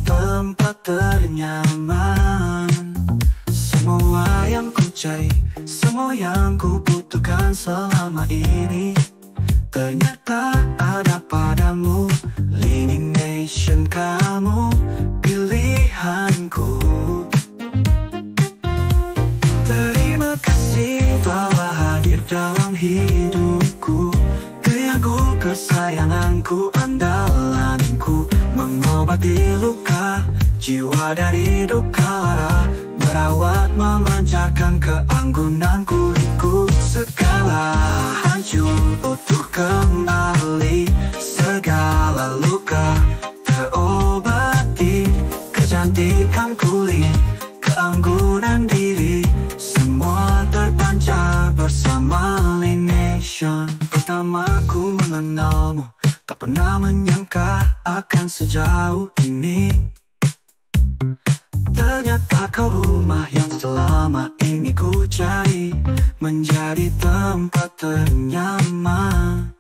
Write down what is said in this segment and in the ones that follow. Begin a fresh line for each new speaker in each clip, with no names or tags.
tempat ternyaman. Semua yang ku cari, semua yang ku butuhkan selama ini, ternyata ada padamu. Leading Nation, kamu pilihanku. Terima kasih telah hadir dalam hidupku. Tiago kesayanganku, andalanku, mengobati luka jiwa dari duka lara, merawat memanjakan keanggunanku. Ikut segala hancur utuh kembali, segala luka terobati, kecantikan kulit, keanggunan diri, semua terpancar bersama Leading Nation. Pertama ku mengenalmu, tak pernah menyangka akan sejauh ini. Ternyata kau rumah yang selama ini ku cari, menjadi tempat ternyaman.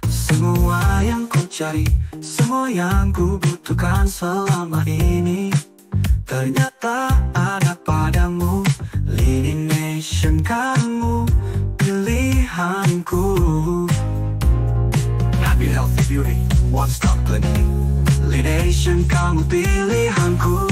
Semua yang ku cari, semua yang ku butuhkan selama ini, ternyata ada padamu. Leading Nation, kamu pilihanku. Happy, healthy, beauty, one stop clinic. Leading Nation, kamu pilihanku.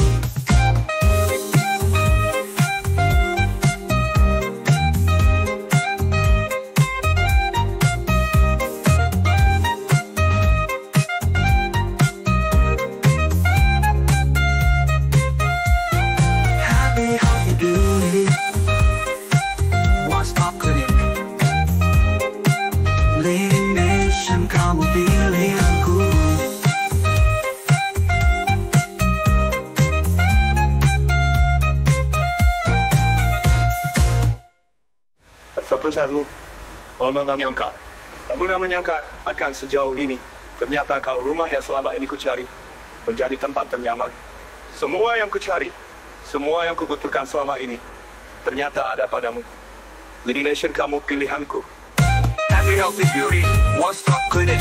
Satu, tak pernah menyangka akan sejauh ini. Ternyata kau rumah yang selama ini ku cari, menjadi tempat ternyaman. Semua yang ku cari, semua yang ku butuhkan selama ini, ternyata ada padamu. Leading Nation, kamu pilihanku.
Happy, healthy, beauty, one stop clinic.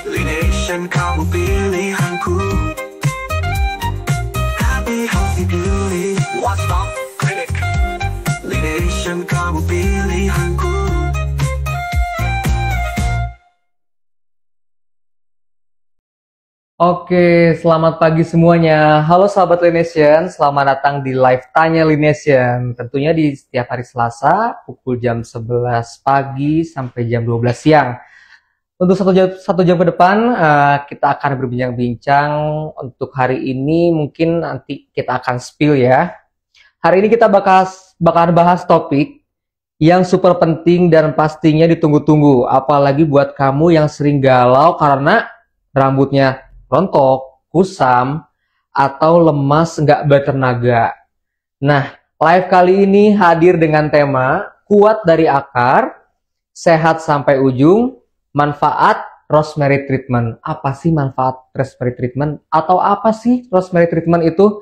Leading Nation, kamu pilihanku. Happy, healthy, beauty, one stop clinic. Leading Nation, kamu pilihanku.
Oke, selamat pagi semuanya. Halo sahabat Leading Nation, selamat datang di live Tanya Leading Nation. Tentunya di setiap hari Selasa, pukul jam 11 pagi sampai jam 12 siang. Untuk satu jam ke depan, kita akan berbincang-bincang. Untuk hari ini mungkin nanti kita akan spill ya. Hari ini kita bakal bahas topik yang super penting dan pastinya ditunggu-tunggu. Apalagi buat kamu yang sering galau karena rambutnya rontok, kusam, atau lemas nggak bertenaga. Nah, live kali ini hadir dengan tema kuat dari akar, sehat sampai ujung, manfaat rosemary treatment. Apa sih manfaat rosemary treatment? Atau apa sih rosemary treatment itu?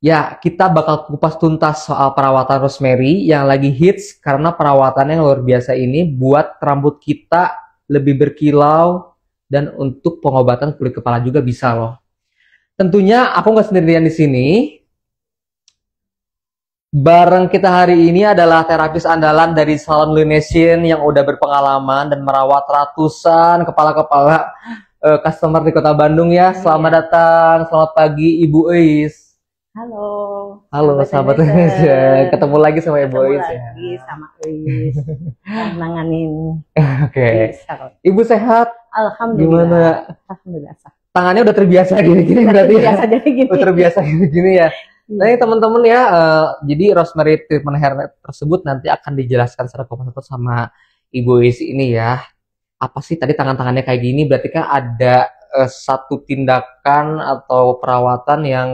Ya, kita bakal kupas tuntas soal perawatan rosemary yang lagi hits karena perawatannya yang luar biasa ini buat rambut kita lebih berkilau, dan untuk pengobatan kulit kepala juga bisa loh. Tentunya aku nggak sendirian di sini. Bareng kita hari ini adalah terapis andalan dari Salon Leading Nation yang udah berpengalaman dan merawat ratusan kepala-kepala customer di Kota Bandung ya. Selamat datang, selamat pagi Ibu Eis.
Halo.
Halo sahabat Leading Nation. Ketemu lagi sama Ibu Eis ya.
Lagi sama Eis. Nanganin.
Oke. Ibu sehat?
Alhamdulillah.
Gimana?
Alhamdulillah.
Tangannya udah terbiasa gini-gini berarti ya?
Terbiasa jadi gini.
Udah terbiasa gini-gini ya. Nah ini teman-teman ya, jadi rosemary treatment hair tersebut nanti akan dijelaskan secara komprehensif sama Ibu Eis ini ya. Apa sih tadi tangan-tangannya kayak gini? Berarti kan ada satu tindakan atau perawatan yang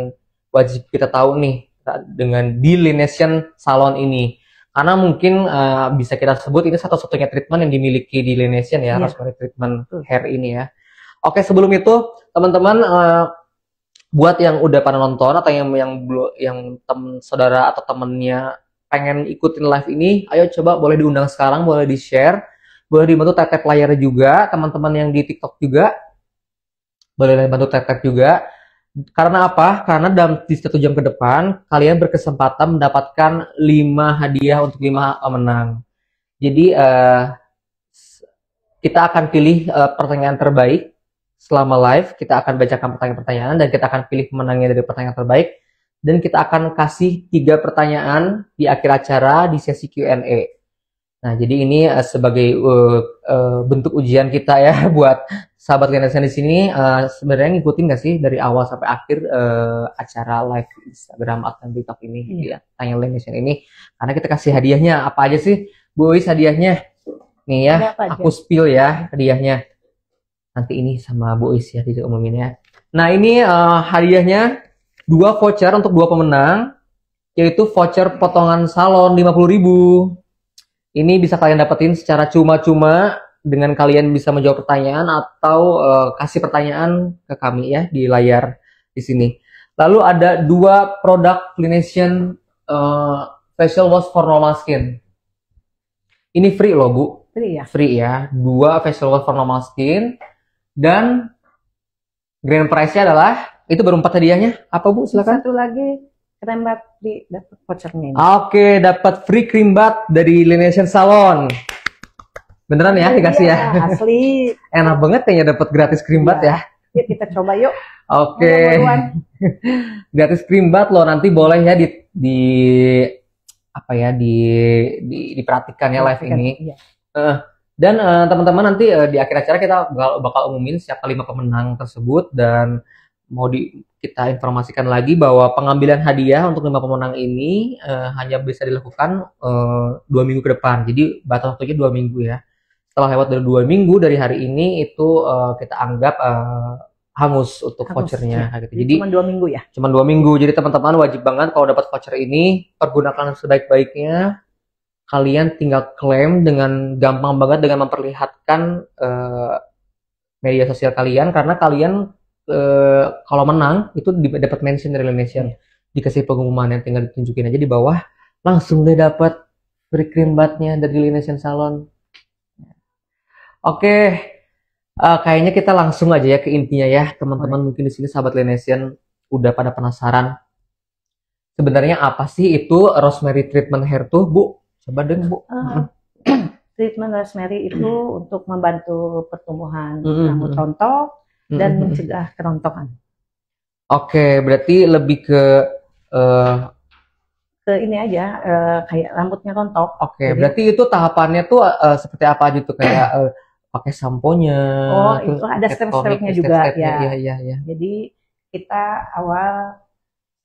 wajib kita tahu nih dengan di Leading Nation salon ini. Karena mungkin bisa kita sebut ini satu-satunya treatment yang dimiliki di Leading Nation ya, rosemary treatment hair ini ya. Oke, sebelum itu teman-teman buat yang udah pada nonton atau yang teman saudara atau temennya pengen ikutin live ini, ayo coba boleh diundang sekarang, boleh di-share, boleh dibantu tap-tap layarnya juga, teman-teman yang di TikTok juga boleh bantu tap-tap juga. Karena apa? Karena dalam di 1 jam ke depan kalian berkesempatan mendapatkan 5 hadiah untuk 5 pemenang. Jadi kita akan pilih pertanyaan terbaik selama live. Kita akan bacakan pertanyaan-pertanyaan dan kita akan pilih pemenangnya dari pertanyaan terbaik. Dan kita akan kasih 3 pertanyaan di akhir acara di sesi Q&A. Nah, jadi ini sebagai bentuk ujian kita ya buat sahabat Linesion di sini. Sebenarnya ngikutin nggak sih dari awal sampai akhir acara live Instagram atau TikTok ini, ya, Tanya Linesion ini. Karena kita kasih hadiahnya apa aja sih, Bu Ois hadiahnya? Nih ya, aku spill ya hadiahnya. Nanti ini sama Bu Ois ya diumumin ya. Nah, ini hadiahnya 2 voucher untuk 2 pemenang, yaitu voucher potongan salon 50.000. Ini bisa kalian dapetin secara cuma-cuma dengan kalian bisa menjawab pertanyaan atau kasih pertanyaan ke kami ya di layar di sini. Lalu ada 2 produk Linesion facial wash for normal skin. Ini free loh, Bu.
Free ya?
Free ya. 2 facial wash for normal skin dan grand prize-nya adalah itu baru 4 hadiahnya. Apa, Bu? Silakan.
Satu lagi krim bat dapat vouchernya ini.
Oke, dapat free krim bat dari Linesion Salon. Beneran ya dikasih ya?
Asli.
Enak banget kayaknya dapat gratis krim bat ya.
Yuk kita coba yuk.
Oke. Gratis krim bat loh, nanti boleh ya apa ya diperhatikan ya live ini.
Iya.
Dan teman-teman nanti di akhir acara kita bakal umumin siapa 5 pemenang tersebut dan mau kita informasikan lagi bahwa pengambilan hadiah untuk 5 pemenang ini hanya bisa dilakukan 2 minggu ke depan. Jadi batas waktunya 2 minggu ya. Setelah lewat dari 2 minggu dari hari ini itu kita anggap hangus untuk vouchernya.
Ya.
Gitu. Jadi
cuma 2 minggu ya.
Cuma 2 minggu. Jadi teman-teman wajib banget kalau dapat voucher ini pergunakan sebaik-baiknya. Kalian tinggal klaim dengan gampang banget dengan memperlihatkan media sosial kalian karena kalian kalau menang itu dapat mention dari Linesion, dikasih pengumuman yang tinggal ditunjukin aja di bawah, langsung deh dapat free cream batnya dari Linesion Salon. Oke, kayaknya kita langsung aja ya ke intinya ya teman-teman. Mungkin di sini sahabat Linesion udah pada penasaran sebenarnya apa sih itu rosemary treatment hair tuh, Bu? Coba deh, Bu.
Treatment rosemary itu untuk membantu pertumbuhan rambut rontok dan mencegah kerontokan.
Oke, berarti lebih ke
ini aja, kayak rambutnya rontok.
Oke, berarti itu tahapannya tuh seperti apa aja tuh, kayak pakai samponya.
Oh, itu ada step-stepnya juga ya.
Iya.
Jadi kita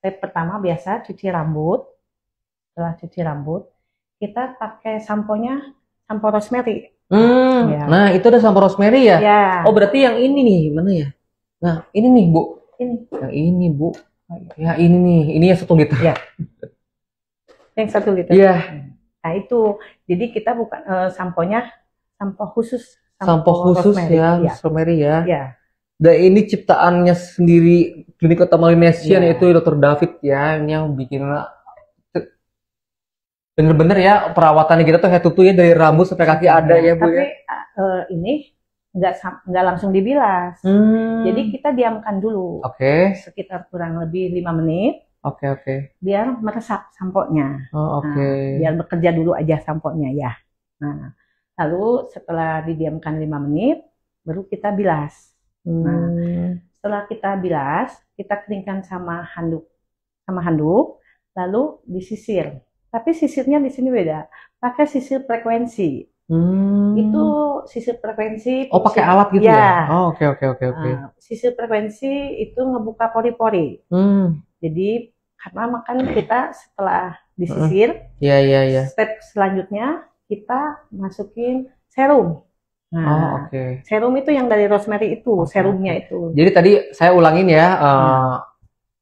step pertama biasa cuci rambut. Setelah cuci rambut, kita pakai sampo rosemary. Ya.
Nah, itu ada sampo rosemary ya?
Ya.
Oh, berarti yang ini nih, mana ya? Nah, ini nih, Bu.
Ini.
Yang ini, Bu. Ya, ini nih. Ini yang 1 liter.
Ya. Yang 1 liter.
Iya.
Nah, itu. Jadi kita bukan sampo khusus.
Sampo khusus
rosemary.
ya, rosemary ya.
Ya.
Dan ini ciptaannya sendiri Klinik Utama Linesion yaitu Dr. David ya, ini yang bikin bener-bener ya perawatannya kita tuh head to toe ya, dari rambut sampai kaki ada ya, Bu.
Tapi ini nggak langsung dibilas. Jadi kita diamkan dulu.
Oke.
Sekitar kurang lebih 5 menit.
Oke.
Biar meresap samponya.
Oh, oke.
Nah, biar bekerja dulu aja samponya ya. Nah, lalu setelah didiamkan 5 menit, baru kita bilas. Nah, setelah kita bilas, kita keringkan sama handuk, lalu disisir. Tapi sisirnya di sini beda. Pakai sisir frekuensi. Itu sisir frekuensi.
Oh, pakai alat gitu ya? Oh, oke.
Sisir frekuensi itu ngebuka pori-pori. Jadi karena makan kita setelah disisir, step selanjutnya kita masukin serum. Nah, serum itu yang dari rosemary itu, serumnya itu.
Jadi tadi saya ulangin ya,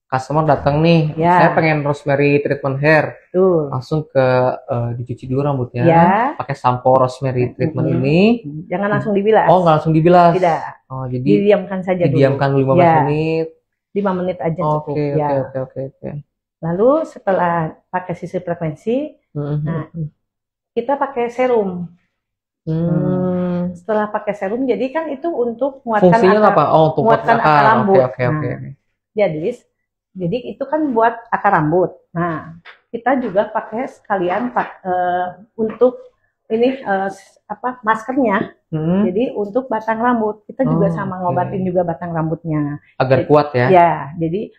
customer datang nih, saya pengen rosemary treatment hair, langsung ke dicuci dulu rambutnya, pakai sampo rosemary treatment ini.
Jangan langsung dibilas.
Oh, nggak langsung dibilas.
Tidak.
Oh, jadi
didiamkan saja dulu.
Didiamkan 15 menit.
5 menit aja cukup.
Oke.
Lalu setelah pakai sisir frekuensi, nah, kita pakai serum. Setelah pakai serum, jadi kan itu untuk menguatkan
fungsinya apa? Oh, untuk
menguatkan akar rambut.
Oke.
Jadi itu kan buat akar rambut. Nah, kita juga pakai sekalian untuk ini maskernya. Jadi untuk batang rambut kita juga sama ngobatin juga batang rambutnya
agar kuat ya.
Ya, jadi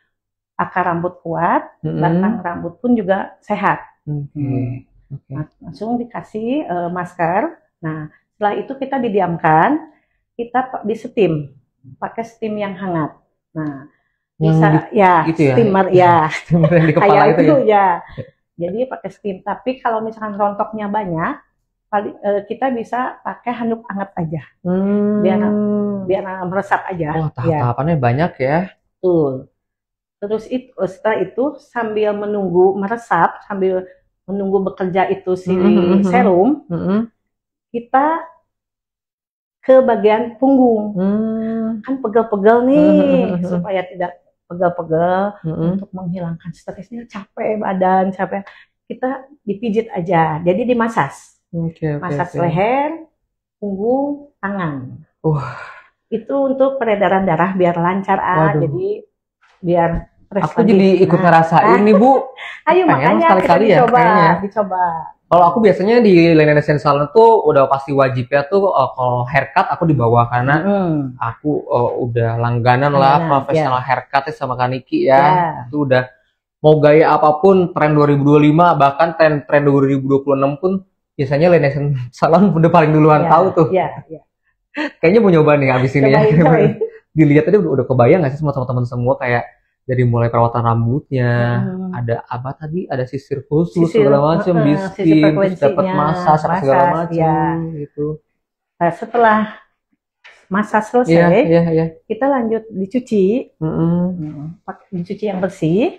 akar rambut kuat, batang rambut pun juga sehat. Langsung dikasih masker. Nah, setelah itu kita didiamkan, kita disetim, pakai steam yang hangat. Nah, bisa
gitu
steamer ya.
Steamer yang di kepala
Kayak
itu ya.
Jadi pakai steam. Tapi kalau misalkan rontoknya banyak, kita bisa pakai handuk hangat aja, biar meresap aja.
Oh, tahapannya banyak ya.
Betul. Terus setelah itu sambil menunggu meresap, sambil menunggu bekerja itu si serum, kita ke bagian punggung. Kan pegel-pegel nih, supaya tidak pegel-pegel, untuk menghilangkan stresnya, capek badan, capek. Kita dipijit aja, jadi dimasas. Masas leher, punggung, tangan. Itu untuk peredaran darah biar lancar, jadi biar
aku jadi ikut ngerasain nih Bu.
Ayo makanya
sekali-kali ya
dicoba.
Kalau aku biasanya di Lineation Salon tuh udah pasti wajibnya tuh kalau haircut aku dibawa karena aku udah langganan lah profesional haircut sama Kaniki ya. Itu udah mau gaya apapun tren 2025 bahkan tren 2026 pun biasanya Lineation Salon udah paling duluan tahu tuh. Kayaknya mau nyoba nih abis ini ya. Dilihat tadi udah kebayang nggak sih sama teman-teman semua kayak dari mulai perawatan rambutnya, ada apa tadi, ada sisir khusus segala macam, di steam, terus dapat massage segala macam gitu.
Nah, setelah massage selesai, kita lanjut dicuci, dicuci yang bersih,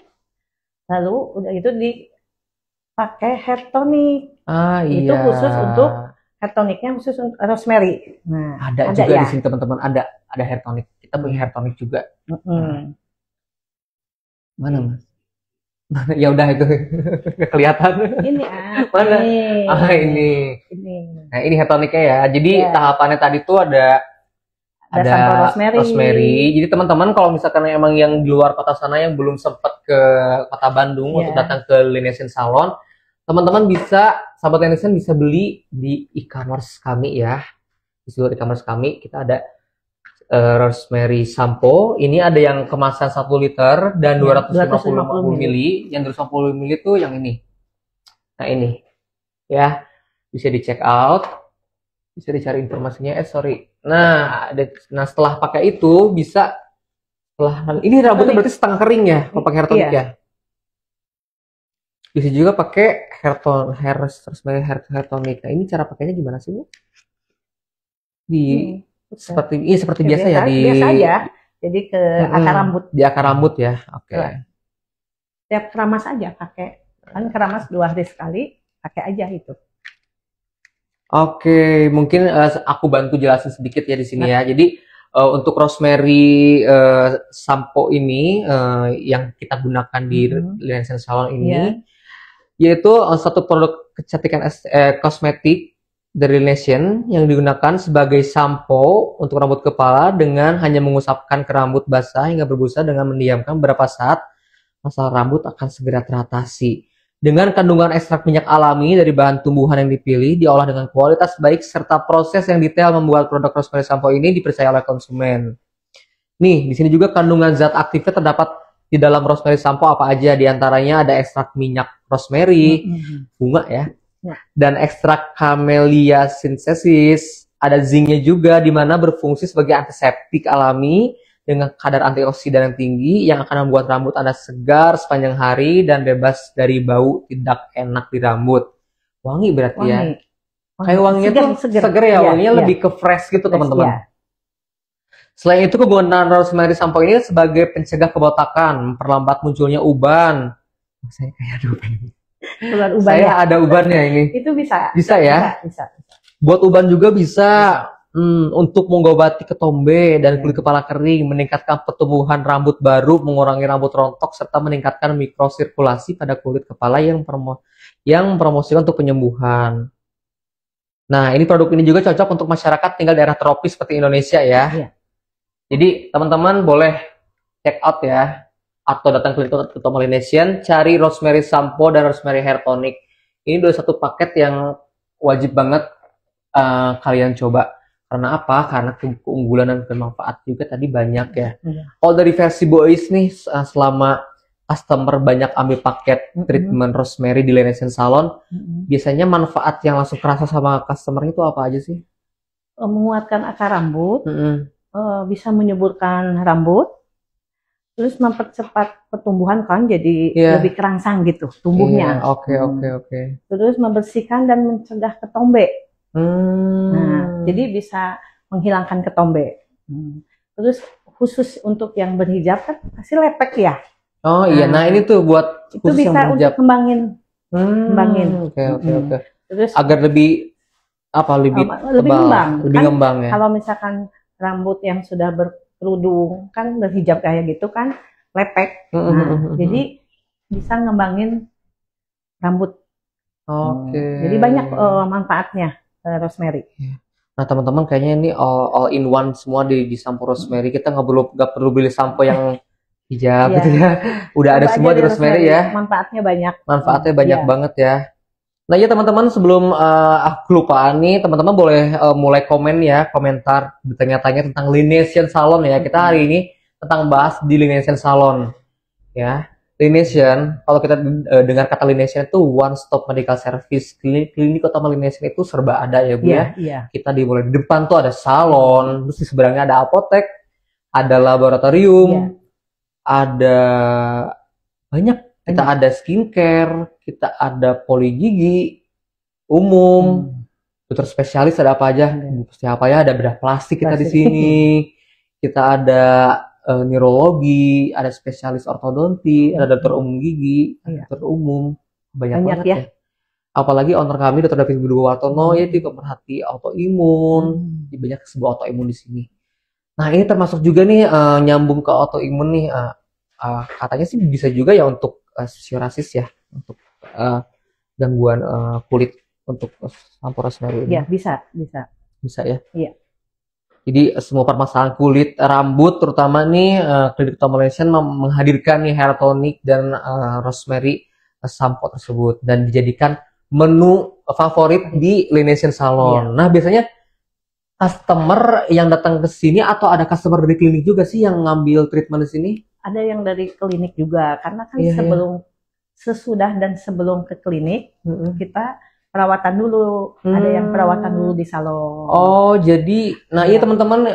lalu udah itu dipakai hair tonic. Itu khusus untuk hair tonicnya khusus untuk rosemary. Nah,
ada juga di sini teman-teman, ada hair tonic. Kita punya hair tonic juga. Mana Mas? Ya udah itu kelihatan.
Ini
mana? Ini. Nah ini hair tonicnya ya. Jadi tahapannya tadi tuh ada rosemary. Jadi teman-teman kalau misalkan emang yang di luar kota sana yang belum sempat ke kota Bandung untuk datang ke Lineation Salon, teman-teman bisa, sahabat Lineation bisa beli di e-commerce kami ya. Di seluruh e-commerce kami kita ada rosemary shampoo. Ini ada yang kemasan 1 liter dan 250 ml. Yang 250 ml itu yang ini. Nah ini ya, bisa di check out, bisa dicari informasinya. Nah setelah pakai itu bisa, ini rambutnya berarti setengah kering ya kalau pakai hair tonic ya. Bisa juga pakai hair tonic. Nah ini cara pakainya gimana sih Bu? Seperti biasa ya
biasa aja. Jadi ke akar rambut.
Di akar rambut ya. Oke.
Tiap keramas aja pakai. Kan keramas 2 hari sekali, pakai aja itu.
Oke, mungkin aku bantu jelasin sedikit ya di sini ya. Jadi untuk rosemary shampoo ini yang kita gunakan di Lineation Salon ini yaitu satu produk kecantikan kosmetik dari Lineation yang digunakan sebagai sampo untuk rambut kepala dengan hanya mengusapkan ke rambut basah hingga berbusa dengan mendiamkan beberapa saat, masalah rambut akan segera teratasi. Dengan kandungan ekstrak minyak alami dari bahan tumbuhan yang dipilih, diolah dengan kualitas baik serta proses yang detail membuat produk rosemary sampo ini dipercaya oleh konsumen. Nih, di sini juga kandungan zat aktifnya terdapat di dalam rosemary sampo apa aja, diantaranya ada ekstrak minyak rosemary, bunga ya. Dan ekstrak Camellia sinensis, ada zincnya juga di mana berfungsi sebagai antiseptik alami dengan kadar antioksidan yang tinggi yang akan membuat rambut Anda segar sepanjang hari dan bebas dari bau tidak enak di rambut. Wangi berarti ya. Kayak wanginya tuh seger ya, wanginya lebih ke fresh gitu teman-teman. Selain itu kegunaan rosemary sampo ini sebagai pencegah kebotakan, memperlambat munculnya uban. Saya kayak ada uban. Saya ada ubannya ini.
Itu bisa.
Bisa ya?
Bisa.
Buat uban juga bisa. Untuk mengobati ketombe dan kulit kepala kering, meningkatkan pertumbuhan rambut baru, mengurangi rambut rontok, serta meningkatkan mikrosirkulasi pada kulit kepala yang mempromosikan untuk penyembuhan. Nah, ini produk ini juga cocok untuk masyarakat tinggal daerah tropis seperti Indonesia ya. Jadi teman-teman boleh check out ya. atau datang ke Melanesian, cari rosemary sampo dan rosemary hair tonic. Ini udah satu paket yang wajib banget kalian coba. Karena apa? Karena keunggulan dan bermanfaat juga tadi banyak ya. Kalau dari versi boys nih, selama customer banyak ambil paket treatment rosemary di Lainesian Salon, biasanya manfaat yang langsung kerasa sama customer itu apa aja sih?
Menguatkan akar rambut, bisa menyuburkan rambut, terus mempercepat pertumbuhan kan, jadi lebih kerangsang gitu tumbuhnya.
Oke.
Terus membersihkan dan mencegah ketombe. Nah, jadi bisa menghilangkan ketombe. Terus khusus untuk yang berhijab kan pasti lepek ya.
Oh iya, nah ini tuh buat
itu bisa untuk kembangin.
Oke.
Terus
agar lebih
ngembang.
Ngembang ya.
Kalau misalkan rambut yang sudah berkerudung kan berhijab kayak gitu kan lepek. Jadi bisa ngembangin rambut.
Oke.
Jadi banyak manfaatnya rosemary.
Nah teman-teman kayaknya ini all in one semua di sampo rosemary. Kita nggak perlu beli sampo yang hijab gitu ya. Udah ada semua di rosemary ya.
Manfaatnya banyak.
Manfaatnya banyak banget ya. Nah ya teman-teman, sebelum aku lupa nih, teman-teman boleh mulai komen ya, komentar bertanya-tanya tentang Lainesian Salon ya. Kita hari ini tentang bahas di Lainesian Salon ya. Lainesian, kalau kita dengar kata Lainesian itu one stop medical service, klinik utama Lainesian itu serba ada ya Bu ya. Kita dimulai di depan tuh ada salon, terus di seberangnya ada apotek, ada laboratorium, ada banyak. Kita ada skincare, kita ada poli gigi umum, dokter spesialis ada apa aja, apa ya, ada bedah plastik kita di sini, kita ada neurologi, ada spesialis ortodonti, ada dokter umum gigi, dokter umum, banyak banget ya. Apalagi owner kami Dr. David Budi Wartono ya juga merhati autoimun, banyak sebuah autoimun di sini. Nah ini termasuk juga nih nyambung ke autoimun nih, katanya sih bisa juga ya untuk psoriasis ya, untuk gangguan kulit untuk sampo rosemary ini.
Iya bisa
ya.
Iya.
Jadi semua permasalahan kulit, rambut terutama nih klinik Melanesian menghadirkan nih hair tonic dan rosemary sampo tersebut dan dijadikan menu favorit di Lainesian Salon. Nah biasanya customer yang datang ke sini atau ada customer dari klinik juga sih yang ngambil treatment di sini?
Ada yang dari klinik juga, karena kan sesudah dan sebelum ke klinik kita perawatan dulu, ada yang perawatan dulu di salon.
Oh jadi, nah iya teman-teman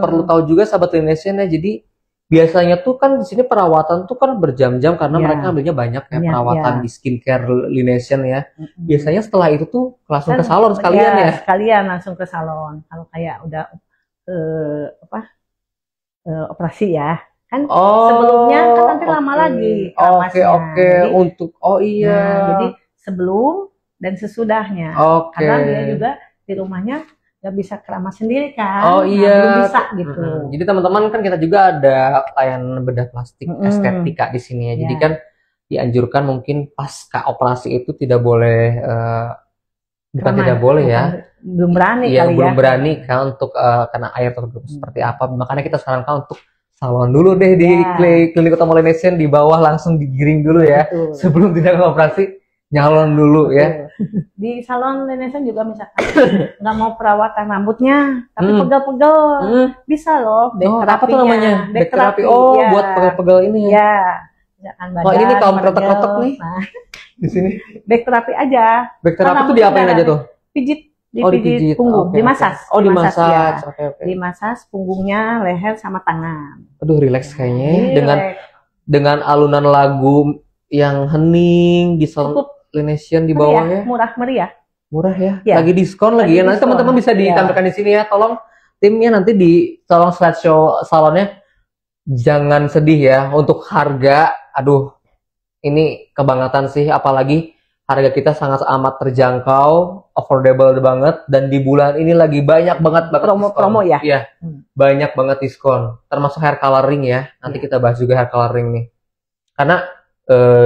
perlu tahu juga sahabat Lainesian ya. Jadi biasanya tuh kan di sini perawatan tuh kan berjam-jam karena mereka ambilnya banyak ya perawatan di skincare Lainesian ya. Biasanya setelah itu tuh langsung ke salon sekalian ya.
Sekalian langsung ke salon. Kalau kayak udah operasi ya. Kan sebelumnya kan nanti lama lagi
Oke. Untuk
jadi sebelum dan sesudahnya karena dia juga di rumahnya nggak bisa keramas sendiri kan, belum bisa gitu.
Jadi teman-teman kan kita juga ada layanan bedah plastik estetika di sini ya. Jadi kan dianjurkan mungkin pasca operasi itu tidak boleh tidak boleh ya,
belum berani
belum berani kan untuk kena air atau seperti apa. Makanya kita sarankan untuk salon dulu deh di klinik utama Lainesian, di bawah langsung digiring dulu ya. Sebelum tidak operasi nyalon dulu ya.
Di salon Lainesian juga misalkan nggak mau perawatan rambutnya tapi pegel-pegel bisa loh
apa tuh namanya? Back terapi. Buat pegel-pegel ini ya. Ini nih kaum kretek-kretek nih. Di sini. Back terapi aja. Back terapi itu diapain aja tuh?
Pijit. Dipijit punggung, dimasas.
Dimasas.
Dimasas punggungnya, leher sama tangan.
Aduh, relax kayaknya. Dengan alunan lagu yang hening di salon Lainesian di bawah ya.
Murah meriah.
Murah ya. Lagi diskon lagi ya. Nanti teman-teman bisa ditampilkan di sini ya. Tolong timnya nanti tolong slideshow salonnya. Jangan sedih ya untuk harga. Aduh, ini kebangetan sih, apalagi harga kita sangat amat terjangkau, affordable banget, dan di bulan ini lagi banyak banget
promo ya.
Iya, banyak banget diskon, termasuk hair coloring ya. Nanti kita bahas juga hair coloring nih. Karena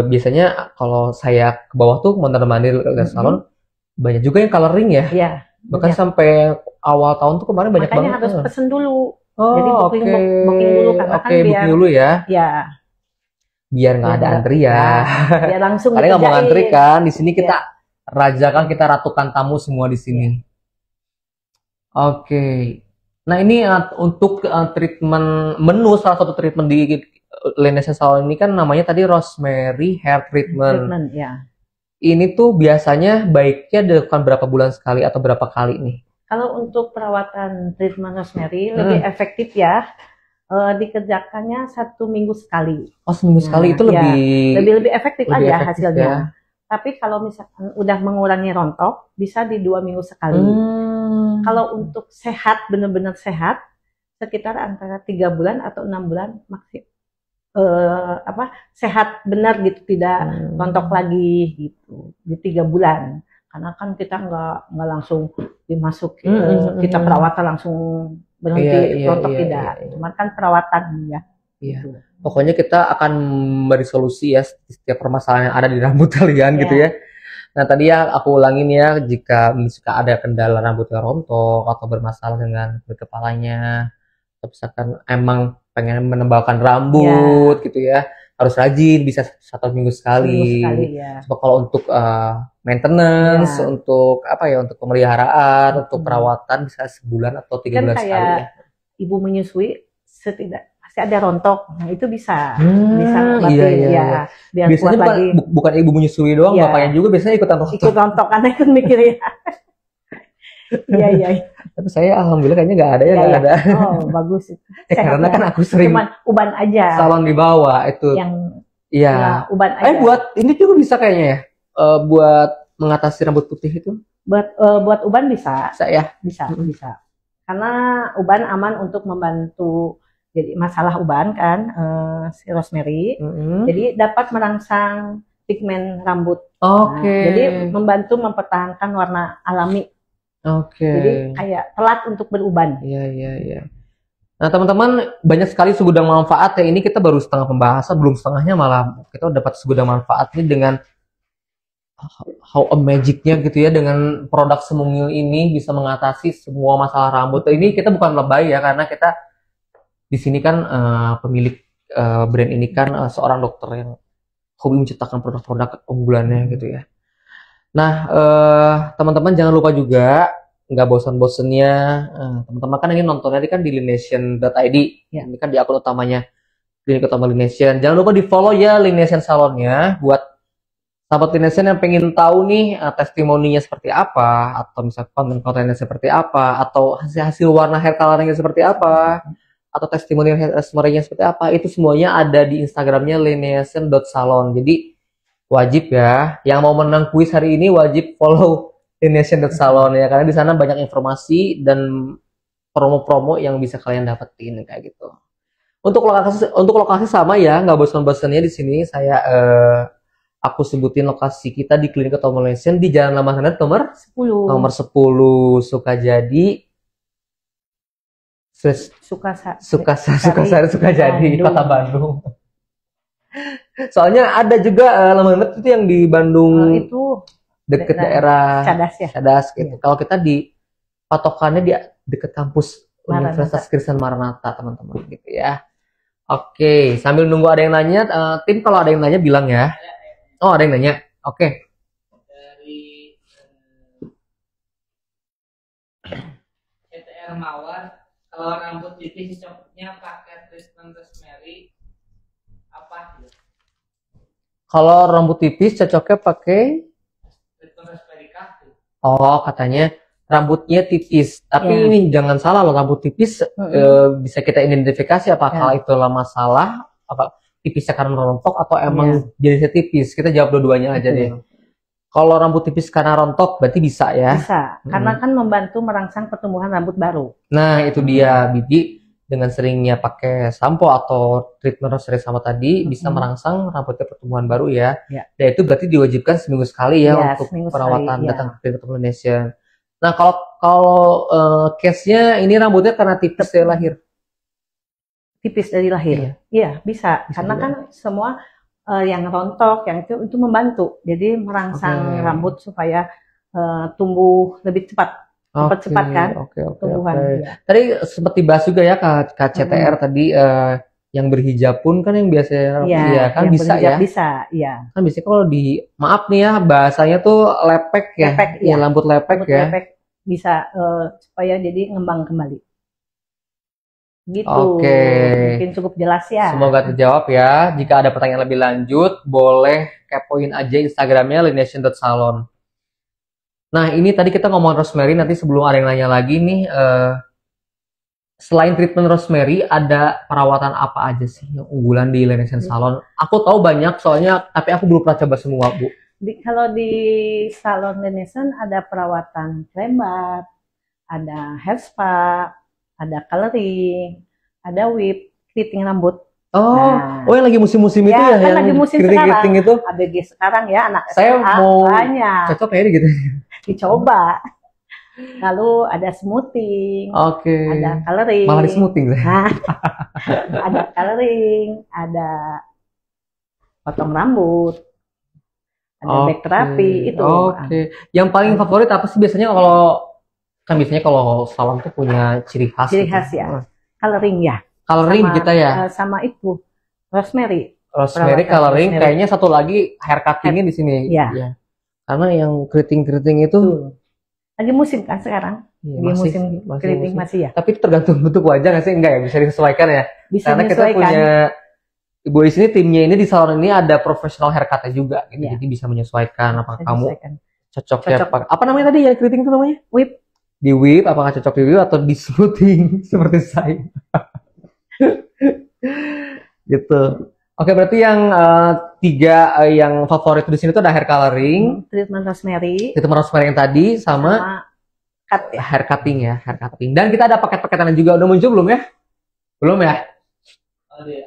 biasanya kalau saya ke bawah tuh mondar-mandir ke salon, banyak juga yang coloring ya.
Iya.
Bahkan sampai awal tahun tuh kemarin banyak banget.
Makanya harus pesen dulu. Jadi booking dulu karena kan biar
booking dulu ya.
Iya.
biar nggak ada antrian.
Biar langsung
Kalian nggak mau
dikerjain.
ngantri kan? Di sini kita rajakan, kita ratukan tamu semua di sini. Oke. Nah ini untuk treatment menu, salah satu treatment di Lainessence Salon ini kan namanya tadi Rosemary Hair Treatment.
Treatment, ya.
Ini tuh biasanya baiknya dilakukan berapa bulan sekali atau berapa kali nih?
Kalau untuk perawatan treatment rosemary lebih efektif ya, dikerjakannya 1 minggu sekali.
Oh, seminggu sekali itu
ya,
lebih
lebih efektif
lebih
aja
efektif
hasilnya.
ya.
Tapi kalau misalkan udah mengurangi rontok, bisa di 2 minggu sekali. Kalau untuk sehat, benar-benar sehat, sekitar antara 3 bulan atau 6 bulan maksimal. Sehat benar gitu, tidak rontok lagi gitu di 3 bulan. Karena kan kita nggak langsung dimasukin, kita perawatan langsung berhenti rontok, tidak. Cuman kan perawatan ya.
Iya. Pokoknya kita akan memberi solusi ya setiap permasalahan yang ada di rambut kalian gitu ya. Nah tadi ya aku ulangin ya, jika ada kendala rambutnya rontok atau bermasalah dengan kulit kepalanya, atau misalkan emang pengen menebalkan rambut gitu ya, harus rajin, bisa 1 minggu sekali. Coba kalau untuk maintenance, untuk untuk pemeliharaan, untuk perawatan bisa sebulan atau 3 bulan sekali ya.
Ibu menyusui pasti ada rontok, nah itu bisa
iya.
Biar
biasanya
kuat lagi.
bukan ibu menyusui doang, bapaknya juga biasanya ikutan rontok.
Ikut rontok karena ikut mikir ya. Iya.
Tapi saya alhamdulillah kayaknya nggak ada ya, nggak ada.
Oh bagus.
Karena kan aku sering
cuman uban aja.
Salon di bawah itu. Iya.
Uban aja.
Buat ini juga bisa kayaknya ya. Buat mengatasi rambut putih itu.
Buat uban bisa.
Bisa ya?
Bisa. Karena uban aman untuk membantu. Jadi masalah uban kan si rosemary. Jadi dapat merangsang pigmen rambut.
Oke.
Jadi membantu mempertahankan warna alami. Jadi kayak telat untuk beruban.
Iya. Nah teman-teman, banyak sekali segudang manfaat ya. Ini kita baru setengah pembahasan, belum setengahnya malah kita dapat segudang manfaatnya dengan how a magicnya gitu ya, dengan produk Semungil ini bisa mengatasi semua masalah rambut. Ini kita bukan lebay ya, karena kita di sini kan pemilik brand ini kan seorang dokter yang hobi menciptakan produk-produk unggulannya gitu ya. Nah, teman-teman jangan lupa juga, nggak bosan-bosannya, teman-teman kan ingin nontonnya kan di Lainessence.id. Ini kan di akun utamanya klinik utama Lainessence. Jangan lupa di follow ya Lainessence salonnya. Buat sahabat Lainessence yang pengen tahu nih testimoninya seperti apa, atau misalnya konten-kontennya seperti apa, atau hasil warna hair coloringnya seperti apa, atau testimoni hair nya seperti apa, itu semuanya ada di Instagramnya Lainessence.salon. Jadi wajib ya, yang mau menang kuis hari ini wajib follow Lainessence.salon ya, karena di sana banyak informasi dan promo-promo yang bisa kalian dapetin kayak gitu. Untuk lokasi sama ya, nggak bosan-bosannya di sini saya aku sebutin lokasi kita di Klinik Utama Lainessence di Jalan Lembah Harnett nomor 10 Sukajadi. Sukasari Sukajadi, Kota Bandung. Soalnya ada juga Lembah Harnett itu yang di Bandung, itu deket daerah Cadas gitu. Kalau kita di patokannya di deket kampus Universitas Kristen Maranatha teman-teman gitu ya. Oke, sambil nunggu ada yang nanya, tim kalau ada yang nanya bilang ya. Oh ada yang nanya, oke.
Dari CTR Mawar. Kalau rambut tipis cocoknya pakai treatment rosemary apa?
Kalau rambut tipis cocoknya pakai
treatment rosemary kah?
Oh, katanya rambutnya tipis. Tapi ini jangan salah loh, rambut tipis bisa kita identifikasi apakah itu masalah apa tipisnya karena rontok atau emang jenisnya tipis. Kita jawab dua-duanya aja deh. Kalau rambut tipis karena rontok berarti bisa ya?
Bisa, karena kan membantu merangsang pertumbuhan rambut baru.
Nah itu dia, Bibi dengan seringnya pakai sampo atau treatment rosemary sama tadi bisa merangsang rambutnya pertumbuhan baru ya. Dan itu berarti diwajibkan seminggu sekali ya untuk perawatan datang ke klinik Lainessence. Nah kalau case-nya ini rambutnya karena tipis dari lahir.
Tipis dari lahir? Iya bisa karena kan semua yang rontok, yang itu membantu. Jadi merangsang rambut supaya tumbuh lebih cepat. Cepat kan tumbuhan.
Tadi seperti bahas juga ya Kak CTR tadi yang berhijab pun kan yang biasanya
Iya,
iya kan
yang
bisa
berhijab
ya.
bisa, iya.
Kan biasanya kalau di maaf nih ya bahasanya tuh lepek ya.
Lepek,
Iya,
iya.
rambut lepek
Rambut
ya.
lepek bisa supaya jadi ngembang kembali. Gitu.
Oke.
Mungkin cukup jelas ya.
Semoga terjawab ya. Jika ada pertanyaan lebih lanjut, boleh kepoin aja Instagramnya lineation.salon. Nah, ini tadi kita ngomong rosemary, nanti sebelum ada yang nanya lagi nih, selain treatment rosemary, ada perawatan apa aja sih yang unggulan di Lineation Salon? Aku tahu banyak soalnya, tapi aku belum pernah coba semua, Bu.
Kalau di salon Lineation ada perawatan lembat, ada hair spa, ada coloring, ada whip, keriting rambut.
Oh,
Nah.
oh yang lagi musim-musim itu
Ya,
ya,
kan
yang
lagi musim
keriting-keriting itu.
ABG sekarang ya, anak
Saya
SMA
mau
banyak
cocok ya gitu.
dicoba. Lalu ada smoothing,
Oke.
ada coloring.
Malah di smoothing saya.
Nah, ada coloring, ada potong rambut, ada back terapi itu.
Oke. Yang paling favorit apa sih biasanya kalau salon tuh punya ciri khas.
Ciri
gitu.
khas ya. Coloring ya.
Coloring
Sama,
kita ya.
Sama itu rosemary.
Rosemary,
perawatan
coloring,
rosemary.
kayaknya satu lagi hair cuttingnya di sini.
Iya.
Ya. Karena yang keriting-keriting itu
Tuh. Lagi musim kan sekarang.
ya,
Lagi musim keriting
musim.
masih ya.
Tapi itu tergantung bentuk wajah nggak sih? Enggak ya, bisa disesuaikan ya.
Bisa
Karena kita
menyesuaikan.
punya ibu di sini timnya ini di salon ini ada profesional haircutnya juga, gitu.
Iya.
Jadi bisa menyesuaikan apakah
Bisa
kamu
disesuaikan.
cocoknya
Cocok.
apa namanya tadi yang keriting itu namanya?
Whip.
Di whip, apakah cocok di whip atau di smoothing seperti saya? Gitu. Oke, berarti yang tiga yang favorit di sini tuh ada hair coloring,
Treatment rosemary
treatment rosemary yang tadi, sama
cut ya.
hair cutting ya, hair cutting. Dan kita ada paket-paketan juga udah muncul belum ya? Belum ya?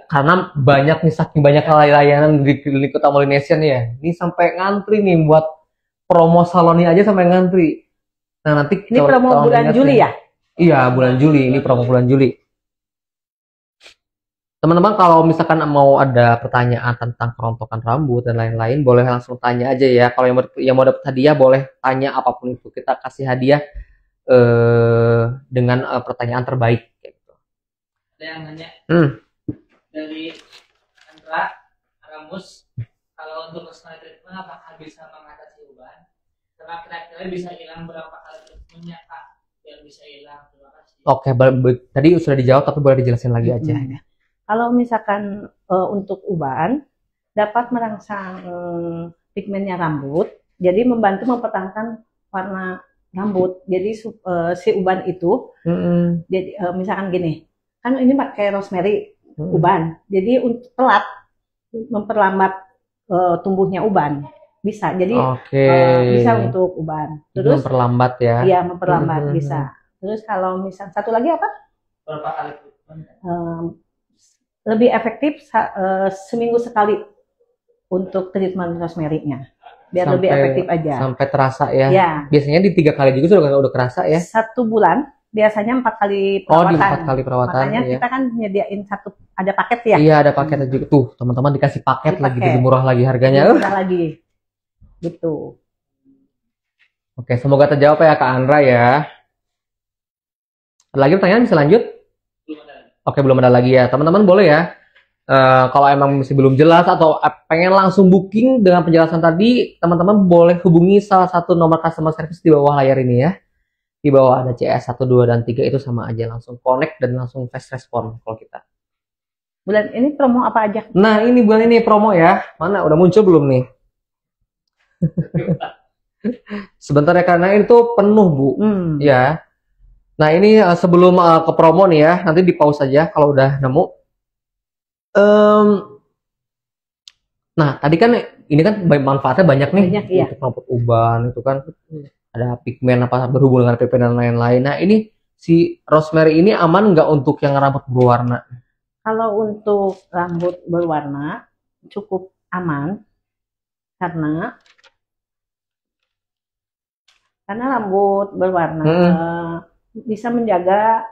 Karena banyak nih, saking banyak layanan di klinik utama Lineation ya. Ini sampai ngantri nih buat promo salonnya aja sampai ngantri. Nah, nanti
Ini promo bulan Juli ya?
Iya, bulan Juli. Ini promo bulan Juli. Teman-teman kalau misalkan mau ada pertanyaan tentang kerontokan rambut dan lain-lain, boleh langsung tanya aja ya. Kalau yang mau dapat hadiah boleh tanya apapun itu. Kita kasih hadiah dengan pertanyaan terbaik. Gitu.
Ada yang nanya
Hmm.
dari Andra Aramus, kalau untuk personal treatment apakah bisa mengatasi uban? Karena kira-kira bisa hilang berapa kali treatmentnya Kak? Biar bisa hilang. Terima kasih.
Oke, tadi sudah dijawab tapi boleh dijelasin lagi aja.
Kalau misalkan untuk uban dapat merangsang pigmennya rambut, jadi membantu mempertahankan warna rambut. Jadi si uban itu, jadi misalkan gini, kan ini pakai rosemary uban, jadi untuk telat memperlambat tumbuhnya uban bisa. Jadi bisa untuk uban. Terus
memperlambat ya?
Iya, memperlambat bisa. Terus kalau misal satu lagi apa?
Berapa kali treatment?
Lebih efektif seminggu sekali untuk treatment rosemary-nya, biar lebih efektif aja.
Sampai terasa ya?
Ya.
Biasanya di 3 kali juga udah kerasa ya?
1 bulan, biasanya 4 kali
Oh,
perawatan.
di 4 kali perawatan.
Makanya
ya.
kita kan nyediain ada paket ya?
Iya, ada paketnya juga. Tuh, teman-teman dikasih paket lagi,
Paket.
lebih murah lagi harganya.
Udah lagi. Gitu.
Oke, semoga terjawab ya Kak Andra ya. Ada lagi pertanyaan bisa lanjut?
Belum ada.
Oke, belum ada lagi ya. Teman-teman boleh ya. Kalau emang masih belum jelas atau pengen langsung booking dengan penjelasan tadi, teman-teman boleh hubungi salah satu nomor customer service di bawah layar ini ya. Di bawah ada CS 1, 2, dan 3 itu sama aja. Langsung connect dan langsung fast respon kalau kita.
Bulan ini promo apa aja?
Nah, ini bulan ini promo ya. Mana? Udah muncul belum nih? Sebentar ya, karena itu penuh, Bu. Ya. Nah, ini sebelum ke promo nih ya, nanti di pause aja kalau udah nemu. Nah, tadi kan ini kan manfaatnya banyak nih.
Banyak, iya.
Untuk rambut uban itu kan ada pigmen apa berhubungan dengan pigmen dan lain-lain. Nah, ini si rosemary ini aman nggak untuk yang rambut berwarna?
Kalau untuk rambut berwarna cukup aman karena rambut berwarna bisa menjaga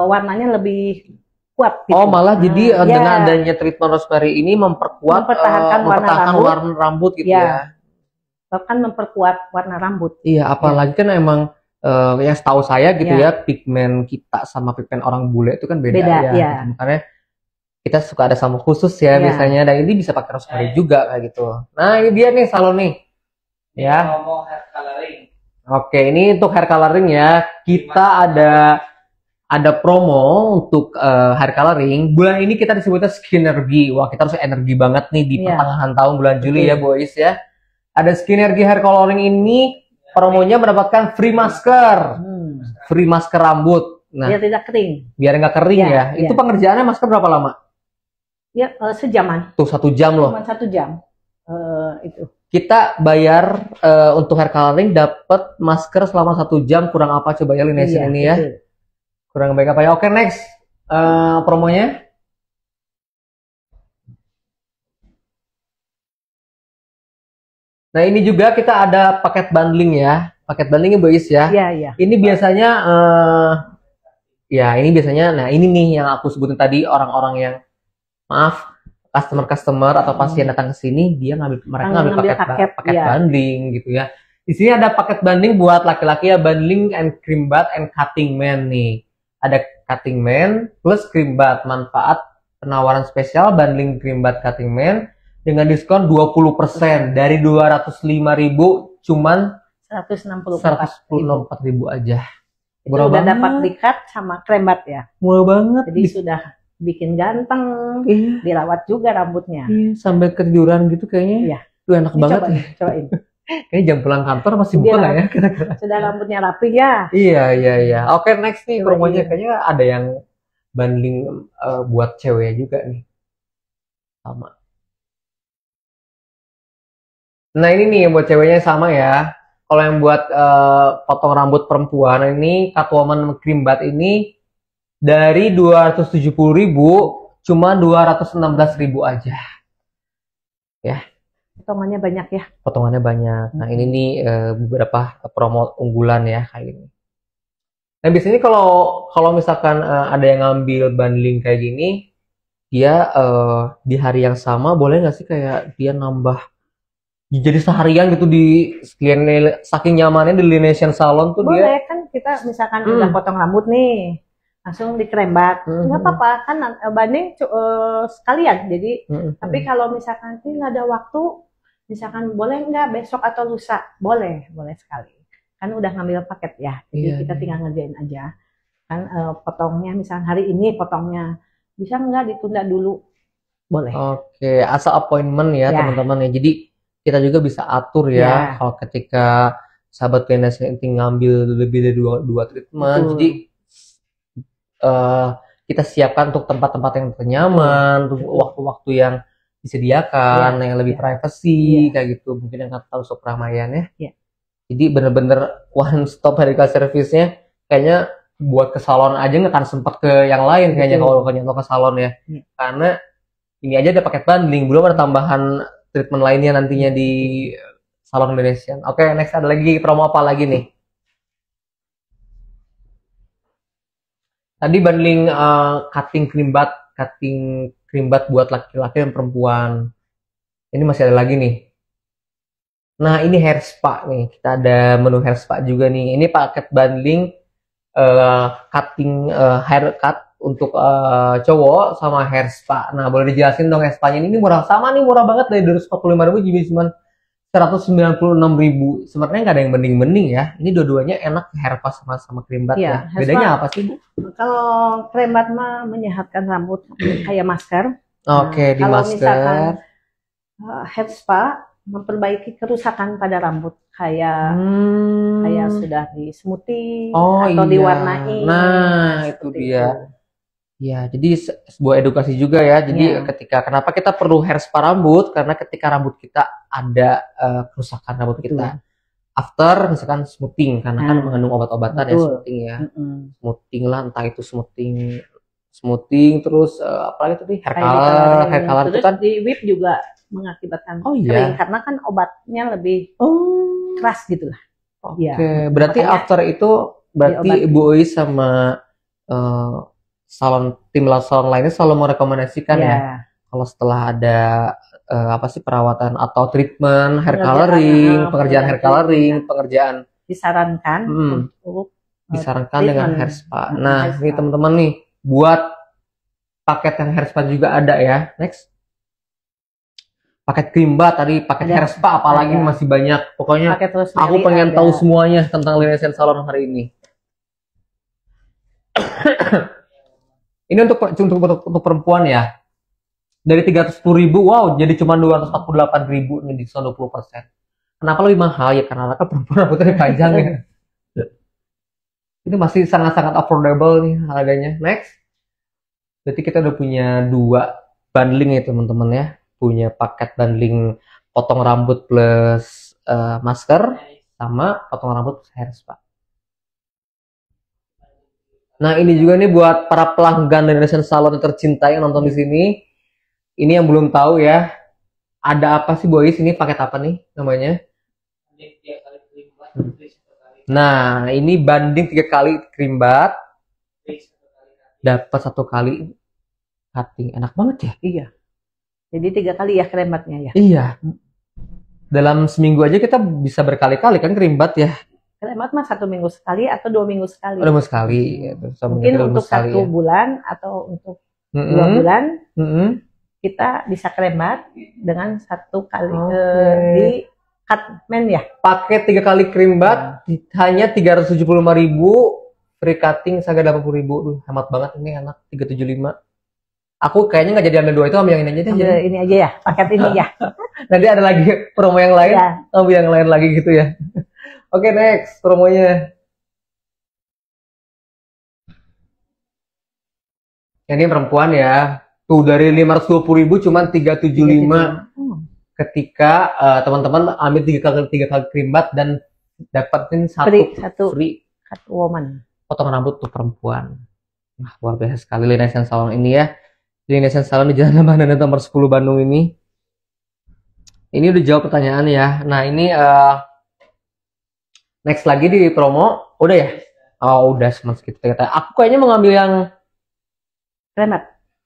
warnanya lebih kuat. Gitu.
Oh, malah jadi
ya.
dengan adanya treatment rosemary ini memperkuat
Mempertahankan
warna rambut gitu ya.
Bahkan memperkuat warna rambut.
Iya, apalagi kan emang yang setahu saya gitu
Ya.
ya, pigmen kita sama pigmen orang bule itu kan beda
Beda,
ya.
ya.
Makanya kita suka ada sampo khusus ya
Iya.
biasanya, dan ini bisa pakai rosemary juga kayak gitu. Nah ini dia nih salon nih ya.
Ngomong hair coloring.
Oke, ini untuk hair coloring ya. Kita ada promo untuk hair coloring. Bulan ini kita disebutnya Skinergy. Wah, kita harus energi banget nih di
Iya.
pertengahan tahun bulan Juli
Betul.
ya, boys ya. Ada Skinergy hair coloring ini promonya mendapatkan free masker, free masker rambut. Nah,
Biar tidak kering.
biar nggak kering
Iya,
ya.
iya.
Itu pengerjaannya masker berapa lama?
Ya, sejaman.
Tuh 1 jam loh.
Cuma 1 jam. Itu.
Kita bayar untuk hair coloring dapat masker selama 1 jam, kurang apa coba ya Lineation
Iya,
ini ya.
betul.
Kurang baik apa ya. Oke, next promonya. Nah ini juga kita ada paket bundling ya, paket bundlingnya boys ya.
Iya, iya.
Ini biasanya ya ini biasanya, nah ini nih yang aku sebutin tadi, orang-orang yang maaf customer atau pasien datang ke sini, mereka ngambil paket
iya.
bundling gitu ya. Di sini ada paket bundling buat laki-laki ya, bundling and cream bath and cutting man nih. Ada cutting man plus cream bath, manfaat penawaran spesial bundling cream bath cutting man dengan diskon 20% dari 205.000 cuman 164.000 aja.
Itu
Murah
udah
banget.
dapat dikat sama krembat ya.
Murah banget.
Jadi sudah bikin ganteng,
Iya,
dirawat juga rambutnya.
iya, sampai ketiduran gitu kayaknya.
Iya.
Tuh enak banget ya.
Cobain.
Kayaknya jam pulang kantor masih
Dia
buka nggak ya? Kira-kira.
Sudah rambutnya rapi ya.
Iya. Oke, next nih
Coba
promonya
iya.
kayaknya ada yang bundling buat cewek juga nih. Sama. Nah ini nih yang buat ceweknya sama ya. Kalau yang buat potong rambut perempuan ini Catwoman Cream Bath ini dari 270.000 cuma 216.000 aja.
Potongannya banyak ya.
Potongannya banyak. Nah ini nih beberapa promo unggulan ya kayak gini. Nah biasanya kalau misalkan ada yang ngambil bundling kayak gini, dia di hari yang sama boleh nggak sih kayak dia nambah jadi seharian gitu di saking nyamannya di Lineation Salon tuh dia.
Boleh kan kita misalkan udah potong rambut nih, langsung dikrembat. Nggak apa-apa kan banding sekalian. Jadi tapi kalau misalkan nggak ada waktu, misalkan boleh nggak besok atau lusa? Boleh sekali. Kan udah ngambil paket ya, jadi
Iya,
kita tinggal ngerjain aja. Kan potongnya misalkan hari ini potongnya, bisa nggak ditunda dulu? Boleh.
Oke, asal appointment ya
Ya.
teman-teman ya. Jadi kita juga bisa atur ya
Ya.
kalau ketika sahabat klinis inti ngambil lebih dari dua treatment.
Betul.
Jadi kita siapkan untuk tempat-tempat yang ternyaman, untuk waktu-waktu yang disediakan, yang lebih privacy kayak gitu. Mungkin yang tahu untuk keramaian ya.
Ya.
Jadi bener-bener one stop medical service-nya kayaknya buat ke salon aja nggak akan sempat ke yang lain kayaknya
Betul.
kalau ke salon ya.
Ya.
Karena ini aja ada paket bundling, belum ada tambahan treatment lainnya nantinya di salon Indonesia. Oke, next ada lagi promo apa lagi nih? Tadi bundling cutting cream bath buat laki-laki dan perempuan. Ini masih ada lagi nih. Nah, ini hair spa nih. Kita ada menu hair spa juga nih. Ini paket bundling cutting haircut untuk cowok sama hair spa. Nah, boleh dijelasin dong hair spa-nya ini murah banget dari 245.000 jadi cuma 196.000. Sebenarnya nggak ada yang mending-mending ya. Ini dua-duanya enak hair spa sama cream bath
Iya,
ya.
hair
Bedanya
spa.
apa sih, Bu?
Kalau krembat mah menyehatkan rambut kayak masker.
Oke, di
Kalau
masker.
misalkan hair spa memperbaiki kerusakan pada rambut kayak sudah di smoothing atau
iya.
diwarnai.
Nah, itu
seperti
dia. Ya, jadi sebuah edukasi juga ya. Jadi
Iya.
kenapa kita perlu hair spa rambut? Karena ketika rambut kita ada kerusakan rambut kita, after misalkan smoothing, karena kan mengandung obat-obatan ya
Betul.
smoothing ya. Smoothing lah, entah itu smoothing terus apalagi tadi hair color itu
Terus
kan.
di whip juga mengakibatkan
Oh, iya.
kering karena kan obatnya lebih keras gitu lah.
Oke,
Iya.
berarti
Makanya
after itu berarti
diobatin.
Ibu Ois sama tim salon lainnya selalu merekomendasikan ya kalau setelah ada perawatan atau treatment hair
Pengerjaan
hair coloring, pengerjaan
disarankan untuk
disarankan dengan
treatment.
hair spa.
Mm,
Nah,
hair
ini
spa.
teman-teman nih buat paket yang hair spa juga ada ya. Next. Paket cream bath tadi, paket
Ada.
hair spa apalagi
Ada.
masih banyak. Pokoknya
Paket rosemary
aku pengen
ada.
tahu semuanya tentang Linesian Salon hari ini. Ini untuk perempuan ya. Dari 310.000, wow, jadi cuma 248.000 nih, diskon 20%. Kenapa lebih mahal ya? Karena kan perempuan rambutnya panjang ya. Ini masih sangat-sangat affordable nih harganya. Next. Berarti kita udah punya 2 bundling ya teman-teman ya. Punya paket bundling potong rambut plus masker sama potong rambut plus hair spa. Nah, ini juga nih buat para pelanggan Linesian Salon yang tercinta yang nonton di sini. Ini yang belum tahu ya. Ada apa sih boys? Ini paket apa nih namanya? Nah, ini banding 3 kali cream bath. Dapat 1 kali cutting. Enak banget ya?
Iya. Jadi 3 kali ya krematnya ya.
Iya. Dalam seminggu aja kita bisa berkali-kali kan cream bath ya.
Kremat mah 1 minggu sekali atau 2 minggu sekali.
Udah mau sekali. Ya.
Mungkin untuk 1 bulan atau untuk 2 bulan kita bisa kremat dengan 1 kali di cutman ya.
Pakai 3 kali cream bath hanya 375.000, free cutting saga 80.000. Duh, hemat banget ini, anak 375. Aku kayaknya nggak jadi ambil 2 itu, ambil yang ini aja deh.
Ambil ini aja ya, paket ini ya.
Nanti ada lagi promo yang lain,
Ya.
ambil yang lain lagi gitu ya. Oke, next promonya. Ini perempuan ya. Tuh dari 520.000 cuman 375 ketika teman-teman ambil 3 kali cream bath dan dapetin satu free
cut woman.
potong rambut tuh perempuan. Wah, luar biasa sekali Linesian Salon ini ya. Linesian Salon di Jalan Lembah nomor 10 Bandung ini. Ini udah jawab pertanyaan ya. Nah, ini next lagi di promo. Udah ya? Oh, udah segitu kita. Aku kayaknya mau ngambil yang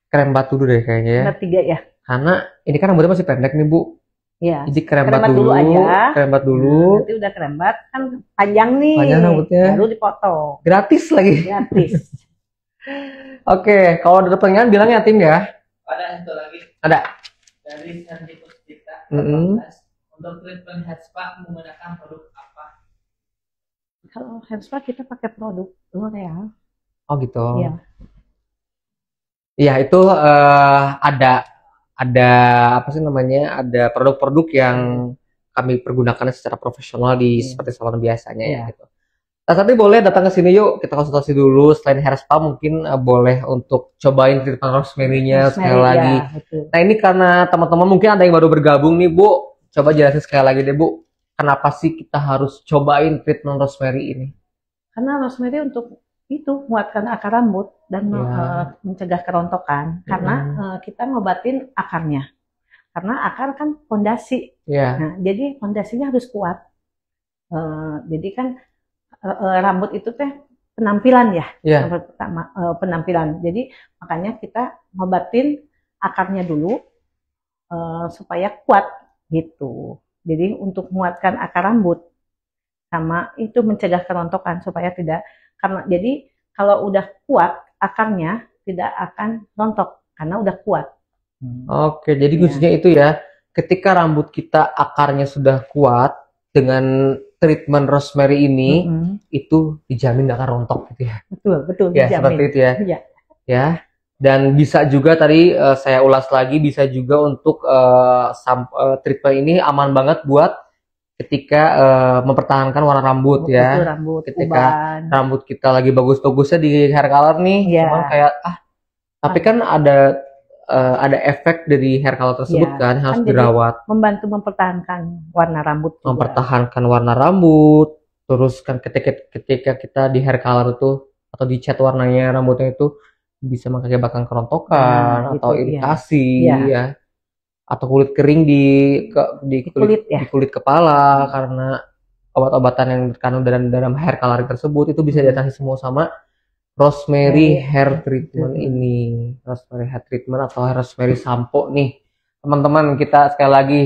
krem bath dulu deh kayaknya ya.
Kremat 3 ya.
Karena ini kan rambutnya masih pendek nih, Bu.
Iya.
Jadi krem bath
Kremat
dulu
aja.
Krem bath dulu.
Nanti udah kremat kan panjang nih.
Panjang rambutnya.
Baru dipotong.
Gratis lagi.
Gratis.
Oke, kalau ada pertanyaan bilang ya tim ya.
Ada satu lagi
Ada.
dari Sandikus kita.
Mm-mm.
Untuk treatment head spa menggunakan produk apa?
Kalau hair spa kita pakai produk L'Oreal.
Oh gitu.
Iya.
Iya itu ada apa sih namanya? Ada produk-produk yang kami pergunakan secara profesional di seperti salon biasanya ya gitu. Nah, tapi boleh datang ke sini yuk, kita konsultasi dulu. Selain hair spa mungkin boleh untuk cobain treatment rosemary-nya sekali lagi.
Betul.
Nah, ini karena teman-teman mungkin ada yang baru bergabung nih, Bu. Coba jelasin sekali lagi deh, Bu. Kenapa sih kita harus cobain treatment rosemary ini?
Karena rosemary untuk itu menguatkan akar rambut dan mencegah kerontokan. Karena kita ngobatin akarnya. Karena akar kan fondasi. Nah, jadi fondasinya harus kuat. Jadi kan rambut itu teh penampilan ya. Yang pertama penampilan. Jadi makanya kita ngobatin akarnya dulu supaya kuat gitu. Jadi untuk menguatkan akar rambut sama itu mencegah kerontokan supaya tidak, karena jadi kalau udah kuat akarnya tidak akan rontok karena udah kuat.
Oke, jadi kuncinya itu ya, ketika rambut kita akarnya sudah kuat dengan treatment rosemary ini, itu dijamin gak akan rontok gitu ya.
Betul,
ya,
dijamin.
seperti itu ya.
Iya.
Ya. Dan bisa juga tadi saya ulas lagi, bisa juga untuk treatment ini aman banget buat ketika mempertahankan warna rambut ya.
Betul, rambut,
ketika
uban.
Rambut kita lagi bagus-bagusnya di hair color nih, cuman kayak tapi kan ada efek dari hair color tersebut kan harus dirawat.
Membantu mempertahankan warna rambut juga.
Mempertahankan warna rambut, terus kan ketika kita di hair color itu atau di cat warnanya rambutnya itu bisa mengakibatkan kerontokan atau iritasi ya. Atau kulit kering di kulit kepala karena obat-obatan yang terkandung dalam hair coloring tersebut itu bisa diatasi semua sama rosemary hair treatment ini. Rosemary hair treatment atau rosemary sampo nih. Teman-teman, kita sekali lagi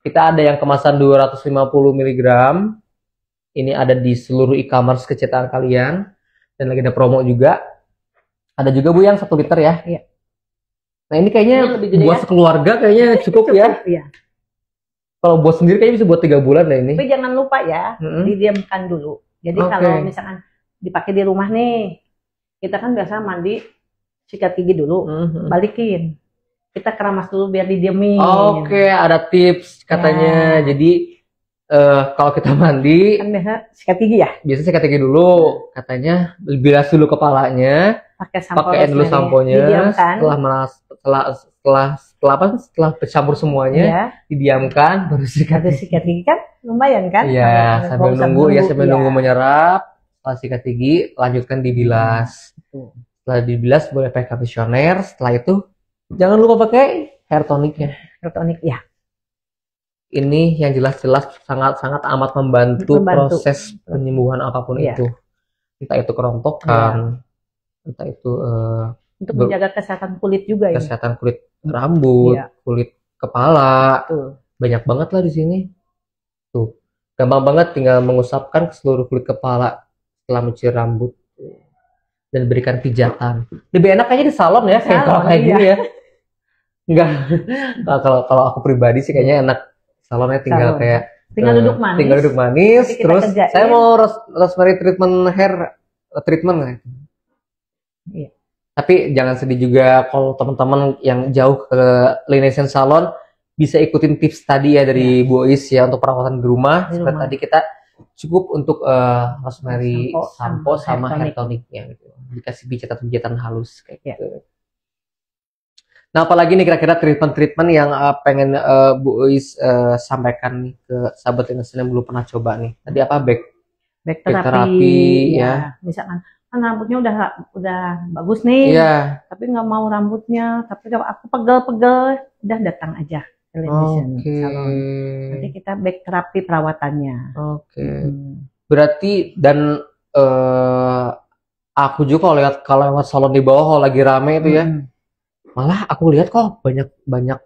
kita ada yang kemasan 250 mg. Ini ada di seluruh e-commerce kecetakan kalian dan lagi ada promo juga. Ada juga Bu yang 1 liter ya.
Iya.
Nah ini kayaknya
Ini lebih gede
buat
ya?
sekeluarga kayaknya cukup ya.
Iya.
Kalau buat sendiri kayaknya bisa buat 3 bulan deh ini.
Tapi jangan lupa ya,
Mm-mm.
didiamkan dulu. Jadi
Oke.
kalau misalkan dipakai di rumah nih, kita kan biasa mandi sikat gigi dulu,
Mhm.
balikin. Kita keramas dulu biar didiemin.
Oke, ada tips katanya.
Ya.
Jadi kalau kita mandi
Kan biasa sikat gigi ya,
biasanya sikat gigi dulu, katanya bilas dulu kepalanya,
pakai sampo
pakai dulu
rosemary.
samponya,
Didiamkan.
setelah bercampur semuanya,
Ya,
didiamkan, baru sikat
ada
gigi.
sikat gigi kan lumayan kan?
Iya,
Kalau
sambil
nggak usah
nunggu ya, sambil
iya.
nunggu menyerap. Setelah sikat gigi, lanjutkan dibilas.
Betul.
Setelah dibilas boleh pakai conditioner. Setelah itu jangan lupa pakai hair tonicnya.
Hair tonic ya.
Ini yang jelas-jelas sangat-sangat amat membantu proses penyembuhan apapun
Iya.
itu. Entah itu kerontokan, entah itu
Untuk menjaga kesehatan kulit juga ya.
kesehatan kulit rambut,
Iya.
kulit kepala.
Betul.
Banyak banget lah di sini. Tuh, gampang banget tinggal mengusapkan ke seluruh kulit kepala setelah mencuci rambut dan berikan pijatan. Lebih enak kayaknya di salon ya, kayak kalau
Salon,
kayak
iya.
gini ya. Enggak. Kalau aku pribadi sih kayaknya enak salonnya tinggal
Salon.
kayak
Tinggal duduk manis.
tinggal duduk manis,
Nanti kita
terus
kerjain.
saya mau rosemary treatment hair treatment ya.
Iya.
Tapi jangan sedih juga kalau teman-teman yang jauh ke Lainesian Salon bisa ikutin tips tadi ya dari Bu Ois ya untuk perawatan di rumah.
Di
Seperti
rumah.
tadi kita cukup untuk rosemary
Sampo
sampo
sama
sama
hair
hair tonicnya gitu. Dikasih pijatan-pijatan halus kayak
Ya.
gitu. Nah, apalagi nih kira-kira treatment-treatment yang pengen Bu Ois sampaikan nih ke sahabat Lainesian yang belum pernah coba nih. Tadi apa back
Back
terapi,
terapi
ya.
Misalkan kan rambutnya udah bagus nih,
Iya.
tapi nggak mau rambutnya, tapi kalau aku pegel-pegel, udah datang aja ke Lainesian
Oke.
Salon. Nanti kita back terapi perawatannya.
Oke.
Hmm.
Berarti dan aku juga kalau lewat salon di bawah kalau lagi rame itu ya,
Hmm.
malah aku lihat kok banyak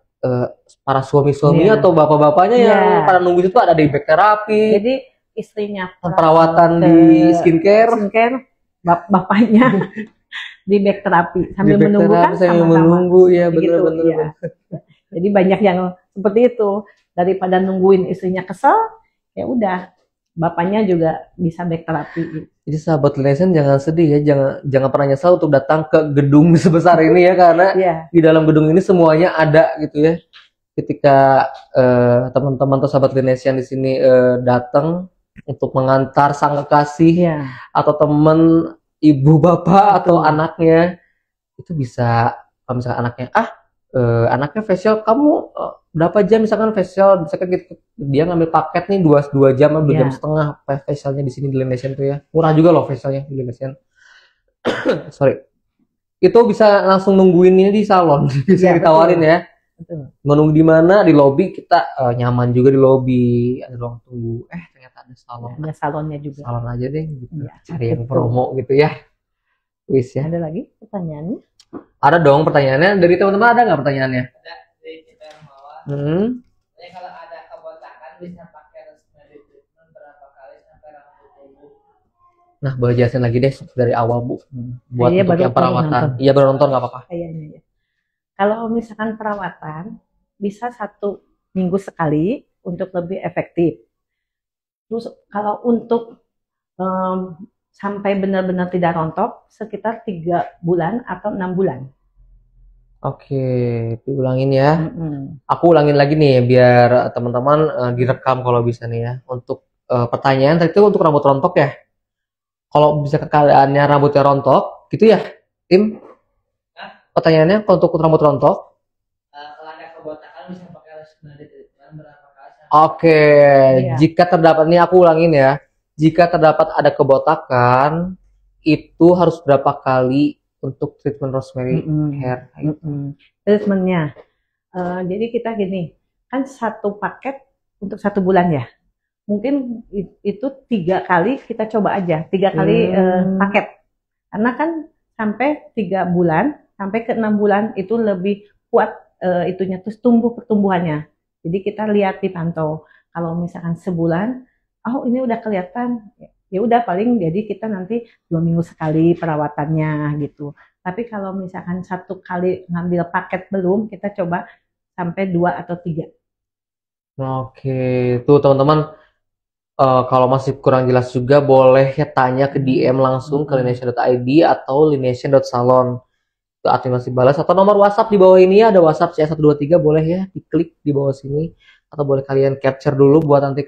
para suami-suami
Iya.
atau bapak-bapaknya
Iya.
yang pada nunggu itu ada di back terapi,
Jadi istrinya
perawatan
ke
di skincare,
bapaknya di back terapi sambil
di back
menunggu kan
terapi sambil
sama-sama.
menunggu ya
Begitu,
bener-bener.
iya. Jadi banyak yang seperti itu, daripada nungguin istrinya kesel, ya udah bapaknya juga bisa back terapi.
Jadi sahabat Lainesian jangan sedih ya, jangan pernah nyesal untuk datang ke gedung sebesar ini ya karena
Iya.
di dalam gedung ini semuanya ada gitu ya. Ketika teman-teman atau sahabat Lainesian di sini datang untuk mengantar sang kekasih
Iya.
atau temen ibu bapak atau
Betul.
anaknya, itu bisa kalau misalkan anaknya facial kamu berapa jam misalkan facial misalkan gitu, dia ngambil paket nih 2 jam atau 2 jam
Iya.
setengah facialnya di sini di Lainesian tuh ya, murah juga loh facialnya di Lainesian. Sorry, itu bisa langsung nungguin ini di salon bisa
Iya,
ditawarin
betul.
ya.
Betul.
Menunggu di mana, di lobi kita nyaman juga di lobi, ada ruang tunggu. Ternyata ada salon.
Ada salonnya juga.
Salon aja deh gitu.
Iya,
Cari yang
betul.
promo gitu ya. Wis ya.
Ada lagi pertanyaannya?
Ada dong pertanyaannya dari teman-teman, ada nggak pertanyaannya?
Ada dari kita yang bawah.
Hmm.
Jadi kalau ada kebotakan bisa pakai rosemary treatment berapa kali sampai rambut tumbuh?
Nah, boleh jelasin lagi deh dari awal Bu. Buat
Iya,
untuk
baru
yang perawatan.
nonton.
Iya baru nonton nggak apa-apa.
Kayaknya ya. Kalau misalkan perawatan bisa 1 minggu sekali untuk lebih efektif. Terus kalau untuk sampai benar-benar tidak rontok sekitar 3 bulan atau 6 bulan.
Oke, diulangin ya.
Mm-mm.
Aku ulangin lagi nih biar teman-teman direkam kalau bisa nih ya. Untuk pertanyaan tadi itu untuk rambut rontok ya. Kalau bisa keadaannya rambutnya rontok, gitu ya, Tim? Pertanyaannya kalau untuk rambut rontok.
Kalau ada kebotakan bisa pakai rosemary treatment berapa kali sampai
Oke,
Iya.
jika terdapat nih aku ulangin ya. Jika terdapat ada kebotakan, itu harus berapa kali untuk treatment rosemary
Mm-mm.
hair?
Mm-mm. Treatmentnya, jadi kita gini, kan 1 paket untuk 1 bulan ya. Mungkin itu 3 kali kita coba aja, 3 kali paket. Karena kan sampai 3 bulan, sampai ke 6 bulan itu lebih kuat itunya terus pertumbuhannya. Jadi kita lihat dipantau. Kalau misalkan sebulan, oh ini udah kelihatan, ya udah paling jadi kita nanti 2 minggu sekali perawatannya gitu. Tapi kalau misalkan satu kali ngambil paket belum, kita coba sampai 2 atau 3.
Oke, tuh teman-teman, kalau masih kurang jelas juga boleh ya tanya ke DM langsung ke lineation.id atau lineation.salon. Itu admin masih balas, atau nomor WhatsApp di bawah ini ada WhatsApp C123, boleh ya diklik di bawah sini, atau boleh kalian capture dulu buat nanti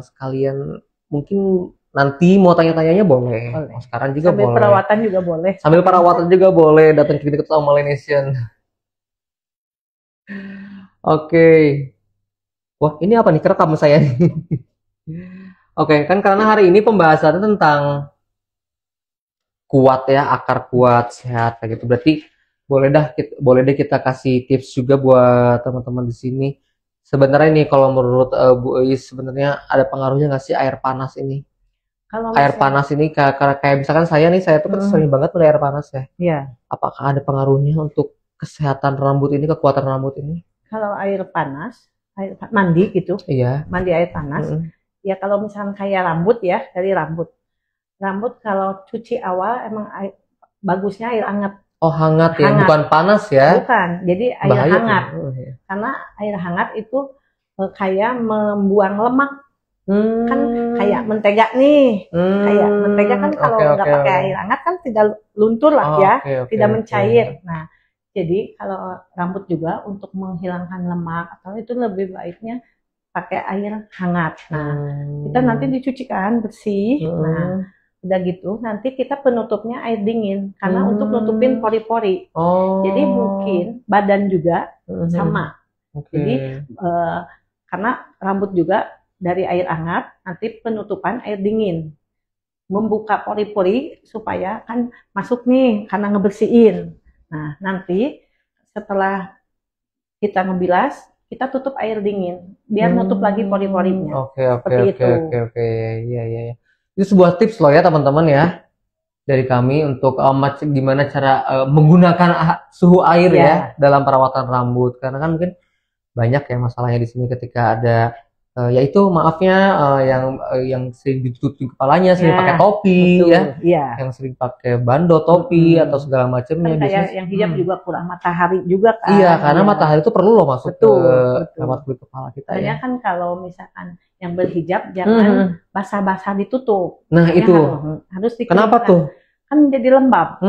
sekalian mungkin nanti mau tanya-tanyanya boleh.
Boleh.
Mau sekarang juga
Sambil
boleh.
perawatan juga boleh.
Sambil perawatan juga boleh, datang ke klinik utama Lineation. Oke. Wah, ini apa nih, kerekam saya nih. Oke, kan karena hari ini pembahasannya tentang kuat ya, akar kuat, sehat kayak gitu. Berarti boleh deh kita kasih tips juga buat teman-teman di sini. Sebenarnya nih kalau menurut Bu Eis, sebenarnya ada pengaruhnya nggak sih air panas ini?
Kalau
Air
misalnya-
panas ini kayak misalkan saya tuh kan sering banget minum air panas ya.
Iya.
Apakah ada pengaruhnya untuk kesehatan rambut ini, kekuatan rambut ini?
Kalau air panas, mandi gitu,
Iya.
mandi air panas. Ya kalau misalkan kayak rambut ya, dari rambut. Rambut kalau cuci awal emang bagusnya air hangat.
Oh, hangat ya,
Hangat.
bukan panas ya?
Bukan, jadi air
Bahaya
hangat.
tuh. Iya.
Karena air hangat itu kayak membuang lemak. Kan kayak mentega nih. Kayak mentega kan kalau nggak pakai air hangat kan tidak luntur lah ya, tidak mencair. Nah, jadi kalau rambut juga untuk menghilangkan lemak atau itu lebih baiknya pakai air hangat. Nah, kita nanti dicuci kan bersih. Nah, udah gitu nanti kita penutupnya air dingin karena untuk nutupin pori-pori. Jadi mungkin badan juga sama. Jadi karena rambut juga dari air hangat, nanti penutupan air dingin. Membuka pori-pori supaya kan masuk nih karena ngebersihin. Nah, nanti setelah kita ngebilas, kita tutup air dingin biar nutup lagi pori-porinya.
Oke. Iya. Itu sebuah tips loh ya teman-teman ya dari kami untuk gimana cara menggunakan suhu air ya dalam perawatan rambut, karena kan mungkin banyak ya masalahnya di sini ketika ada yaitu maafnya yang sering ditutupin kepalanya, sering pakai topi yang sering pakai bando topi atau segala macamnya.
Kan kayak yang hijab juga kurang matahari juga kan.
Iya, karena matahari itu perlu loh masuk ke lewat kulit kepala kita ya.
Kan kalau misalkan yang berhijab jangan basah-basah ditutup.
Nah, itu
harus dikeringkan.
Kenapa tuh?
Kan jadi lembab.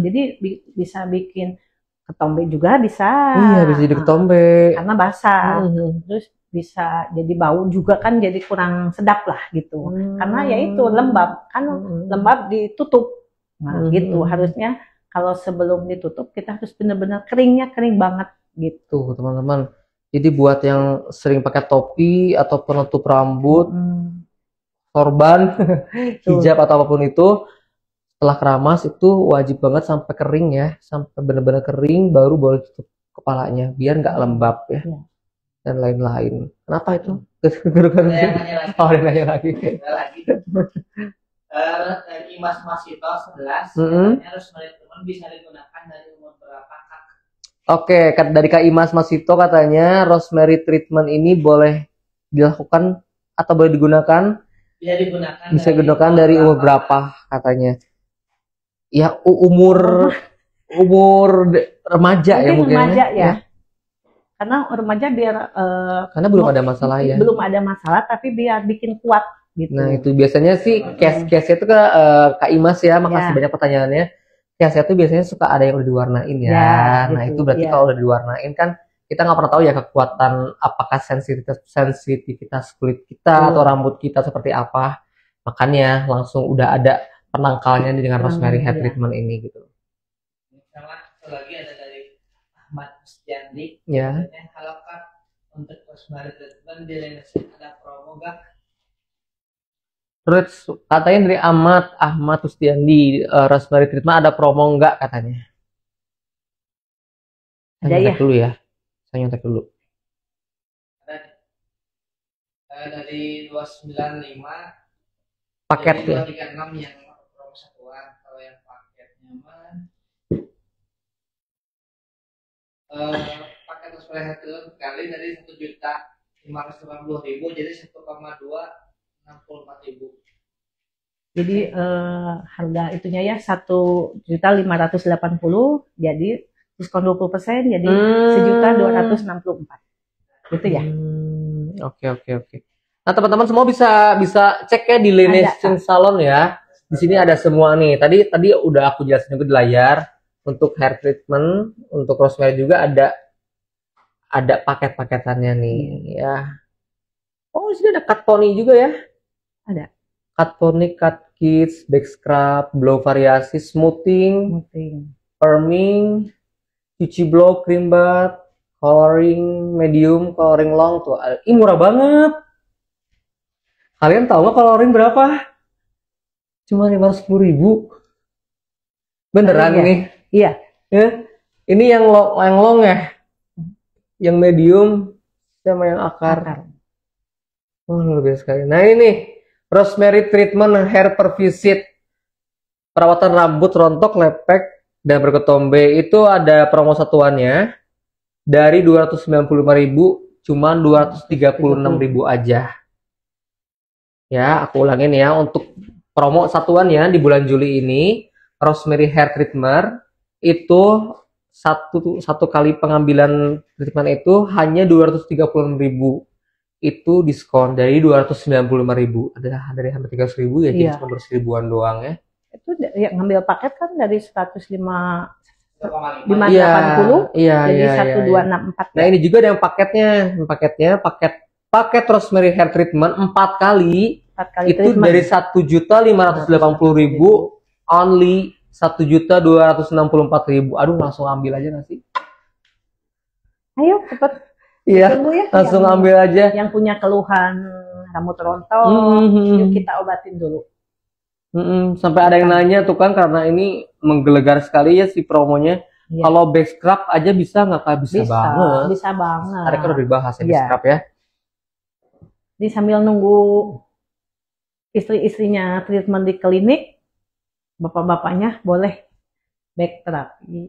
Jadi bisa bikin ketombe juga bisa.
Iya, bisa jadi ketombe.
Karena basah. Terus bisa jadi bau juga kan, jadi kurang sedap lah gitu. Karena ya itu lembab, kan lembab ditutup. Nah, gitu. Harusnya kalau sebelum ditutup kita harus benar-benar keringnya kering banget gitu,
teman-teman. Jadi buat yang sering pakai topi atau penutup rambut, sorban, hijab atau apapun itu, setelah keramas itu wajib banget sampai kering ya, sampai benar-benar kering baru boleh tutup kepalanya biar nggak lembab ya. Dan lain-lain. Kenapa itu? Ada nanya lagi.
Imas Masito 11 katanya rosemary treatment bisa digunakan dari umur berapa, Kak?
Oke, dari Kak Imas Masito katanya rosemary treatment ini boleh dilakukan atau boleh digunakan? Bisa digunakan dari umur berapa katanya? Ya umur remaja ya mungkin.
Remaja ya. Karena remaja biar
karena belum ada masalah ya.
Belum ada masalah tapi biar bikin kuat gitu.
Nah, itu biasanya sih case-nya itu ke Kak Imas ya. Makasih banyak pertanyaannya. Case-nya itu biasanya suka ada yang udah diwarnain ya. Nah, itu berarti kalau udah diwarnain kan kita nggak pernah tahu ya kekuatan apakah sensitivitas kulit kita atau rambut kita seperti apa. Makanya langsung udah ada penangkalnya dengan rosemary hair treatment ini gitu.
Sama satu lagi ada dari Ahmad Mustiandi.
Ya.
Kalau Kak untuk rosemary treatment di Lineation ada promo gak?
Terus katanya dari Ahmad Mustiandi, rosemary treatment ada promo nggak katanya? Saya nyontek dulu ya. Saya nyontek dulu.
Dari 295
paket ya.
236 yang promo satuan. Kalau yang paketnya mah paket rosemary hair treatment kali dari 1.580.000 jadi 1,264.000.
Jadi harga itunya ya 1.580.000, jadi diskon 20%, jadi 1.264.000 gitu ya.
Oke. Nah, teman-teman semua bisa cek ya di Laination Salon ya. Di sini ada semua nih. Tadi udah aku jelasin juga di layar. Untuk hair treatment, untuk Rosemary juga ada paket-paketannya nih ya. Oh, di sini ada cut pony juga ya.
Ada.
Cut pony, cut kids, back scrub, blow variasi, smoothing, firming, cuci blow, cream bath, coloring medium, coloring long tuh. Ih, murah banget. Kalian tahu nggak coloring berapa? Cuma 510.000. Beneran nih?
Iya.
Ya. Ini yang long ya? Yang medium sama yang akar. Oh, luar biasa sekali. Nah, ini nih, Rosemary Treatment Hair per Visit. Perawatan rambut rontok, lepek, dan berketombe. Itu ada promo satuannya. Dari 295.000, cuma 236.000 aja. Ya, aku ulangin ya. Untuk promo satuannya di bulan Juli ini, Rosemary Hair Treatment, itu satu kali pengambilan treatment itu hanya 236.000. Itu diskon dari 295.000, ada dari hampir 300.000 ya, jadi cuma 200.000-an doang ya.
Itu ya, ngambil paket kan dari 105.580, jadi 1.264.
Nah, ini juga ada yang paketnya, paket Rosemary Hair Treatment 4 kali itu treatment. Dari 1.580.000 only 1.264.000. Aduh, langsung ambil aja nggak sih?
Ayo cepet.
Iya, langsung ambil aja.
Yang punya keluhan rambut rontok, yuk kita obatin dulu.
Sampai ada yang nanya tuh kan, karena ini menggelegar sekali ya si promonya. Kalau back scrub aja bisa nggak Kak? Bisa banget.
Bisa banget.
Tadi kan udah dibahas ya back scrub ya.
Jadi sambil nunggu istri-istrinya treatment di klinik, bapak-bapaknya boleh back terapi.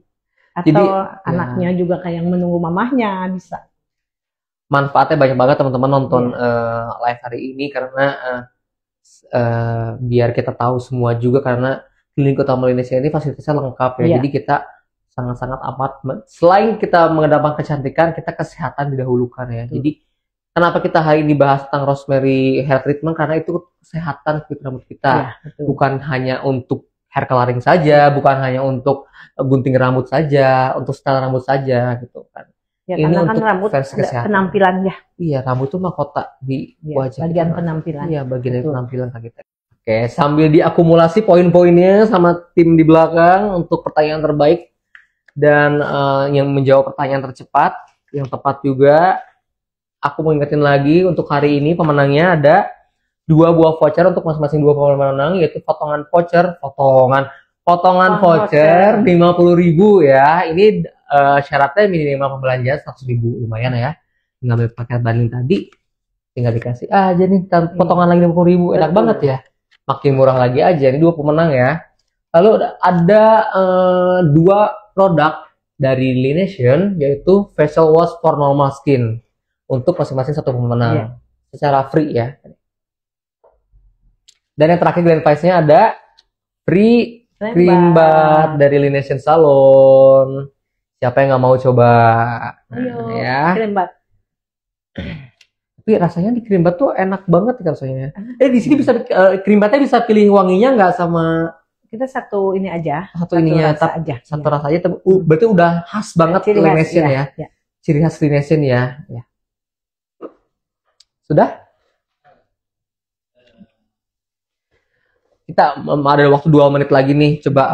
Atau jadi, anaknya juga kayak yang menunggu mamahnya bisa.
Manfaatnya banyak banget teman-teman nonton live hari ini, karena biar kita tahu semua juga, karena klinik utama Indonesia ini fasilitasnya lengkap ya. Jadi kita sangat-sangat amat, selain kita mengedepankan kecantikan, kita kesehatan didahulukan ya. Jadi kenapa kita hari ini bahas tentang Rosemary Hair Treatment, karena itu kesehatan kulit rambut kita, bukan hanya untuk hair coloring saja, bukan hanya untuk gunting rambut saja, untuk style rambut saja gitu kan.
Ya, ini karena kan rambut ada penampilan ya.
Iya, rambut itu mahkota di wajah.
Bagian penampilan.
Iya, bagian dari penampilan kita. Oke, sambil diakumulasi poin-poinnya sama tim di belakang untuk pertanyaan terbaik dan yang menjawab pertanyaan tercepat, yang tepat juga. Aku mau ingetin lagi, untuk hari ini pemenangnya ada 2 buah voucher untuk masing-masing 2 pemenang, yaitu potongan voucher 50.000 ya. Ini syaratnya minimal pembelanjaan 100.000, lumayan ya. Ngambil paket banding tadi, tinggal dikasih aja nih potongan lagi 50.000, enak banget ya. Makin murah lagi aja. Ini 2 pemenang ya. Lalu ada 2 produk dari Laination, yaitu facial wash for normal skin untuk masing-masing 1 pemenang secara free ya. Dan yang terakhir grand prize-nya ada free cream bath dari Laination Salon. Siapa yang nggak mau coba? Ya.
Cream bath.
Tapi rasanya di cream bath tuh enak banget kan rasanya. Di sini bisa cream bathnya bisa pilih wanginya nggak sama?
Kita satu ini aja.
Satu ininya aja. Satu rasa aja. Berarti udah khas banget Laination ya. Ciri khas Laination ya. Sudah? Kita ada waktu 2 menit lagi nih. Coba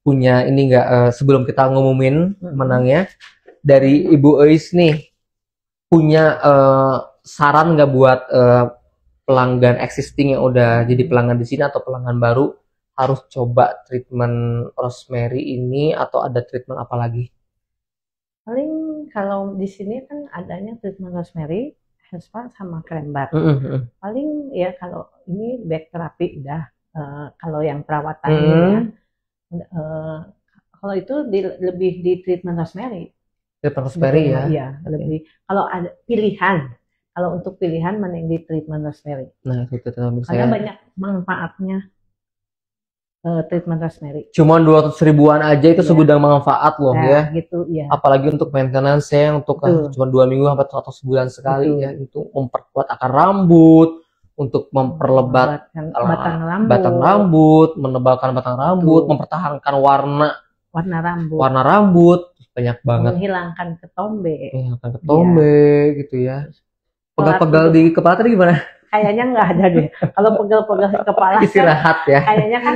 punya ini nggak, sebelum kita ngumumin menangnya, dari Ibu Eis nih, punya saran nggak buat pelanggan existing yang udah jadi pelanggan di sini atau pelanggan baru harus coba treatment Rosemary ini, atau ada treatment apa lagi?
Paling kalau di sini kan adanya treatment Rosemary, hair spa sama cream bath. Paling ya kalau ini back terapi udah. Kalau yang perawatan kalau itu lebih di treatment Rosemary.
Treatment Rosemary ya.
Iya, lebih. Kalau ada pilihan, kalau untuk pilihan mending di treatment Rosemary.
Nah, itu
karena banyak manfaatnya. treatment rosemary.
Cuman 200 ribuan aja itu
Iya.
segudang manfaat loh
Nah,
ya.
gitu ya.
Apalagi untuk maintenance ya, untuk
Betul.
cuma 2 minggu atau sebulan sekali
Betul.
ya, untuk memperkuat akar rambut, untuk memperlebat batang rambut, menebalkan batang rambut,
Betul.
mempertahankan
warna rambut,
banyak banget.
menghilangkan ketombe.
Menghilangkan ketombe gitu ya. Pegal-pegal
Kalau
di kepala tadi gimana?
Kayaknya nggak ada deh. Kalau pegel-pegel di kepala kan,
Istirahat ya.
kayaknya kan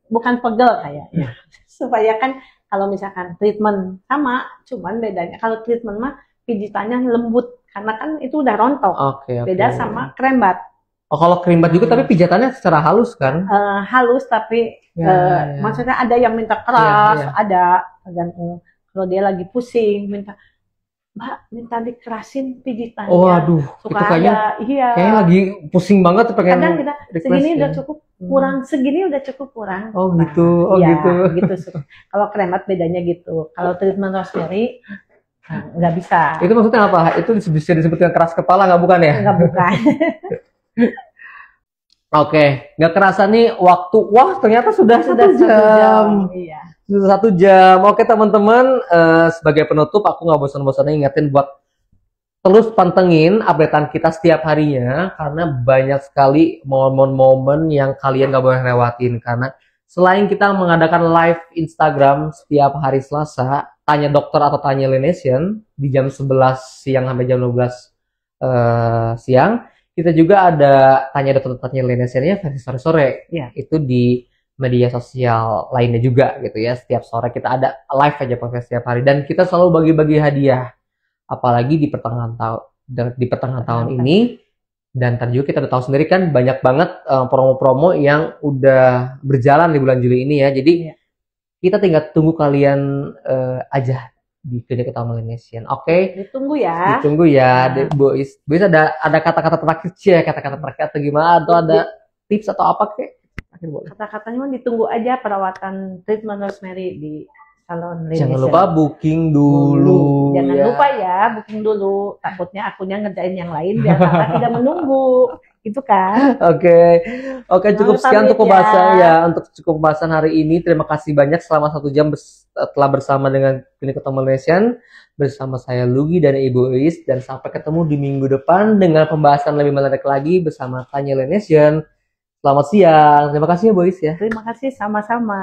bukan pegel kayaknya. Supaya kan kalau misalkan treatment sama, cuman bedanya kalau treatment mah pijitannya lembut karena kan itu udah rontok.
Oke.
Beda sama krembat.
Oh, kalau krimbat juga tapi pijatannya secara halus kan?
Halus tapi
Ya.
maksudnya ada yang minta keras,
Ya.
ada tergantung kalau dia lagi pusing Mbak minta dikerasin pijitannya.
Oh, aduh,
Suka
itu kayaknya
iya.
kayaknya lagi pusing banget tuh pengen
Kadang kita
request
segini
ya.
udah cukup kurang, segini udah cukup kurang.
Oh, gitu. Oh,
iya,
gitu.
Kalau kremat bedanya gitu. Kalau treatment rosemary nggak bisa.
Itu maksudnya apa? Itu bisa disebutkan keras kepala nggak, bukan ya?
Nggak bukan.
Oke, nggak kerasa nih waktu. Wah, ternyata sudah
Sudah
1 jam.
Iya.
Sudah 1 jam. Oke teman-teman, sebagai penutup aku nggak bosan-bosannya ingetin buat terus pantengin updatean kita setiap harinya, karena banyak sekali momen-momen yang kalian nggak boleh lewatin. Karena selain kita mengadakan live Instagram setiap hari Selasa, tanya dokter atau tanya Linesian di jam 11 siang sampai jam 12 siang, kita juga ada tanya dokter tanya Linesiannya versi sore-sore.
Iya.
Itu di media sosial lainnya juga gitu ya. Setiap sore kita ada live aja podcast setiap hari, dan kita selalu bagi-bagi hadiah. Apalagi di pertengahan tahun ini, dan tadi juga kita udah tahu sendiri kan banyak banget promo-promo yang udah berjalan di bulan Juli ini ya. Jadi kita tinggal tunggu kalian aja di Klinik Utama Linesian. Oke.
Ditunggu ya.
Ditunggu ya, Bois. Bois ada kata-kata terakhir sih, kata-kata terakhir atau gimana, atau ada tips atau apa kek? Akhir boleh.
Kata-katanya mah ditunggu aja perawatan treatment rosemary di salon Linesian.
Jangan lupa booking dulu.
Jangan lupa ya, booking dulu. Takutnya akunya ngerjain yang lain biar kakak tidak menunggu. Itu kan.
Oke, cukup sekian untuk pembahasan
ya.
Untuk cukup pembahasan hari ini. Terima kasih banyak selama 1 jam telah bersama dengan Klinik Utama Linesian, bersama saya Lugi dan Ibu Is, dan sampai ketemu di minggu depan dengan pembahasan lebih menarik lagi bersama Tanya Linesian. Selamat siang. Terima kasih ya, Bu Is ya.
Terima kasih sama-sama.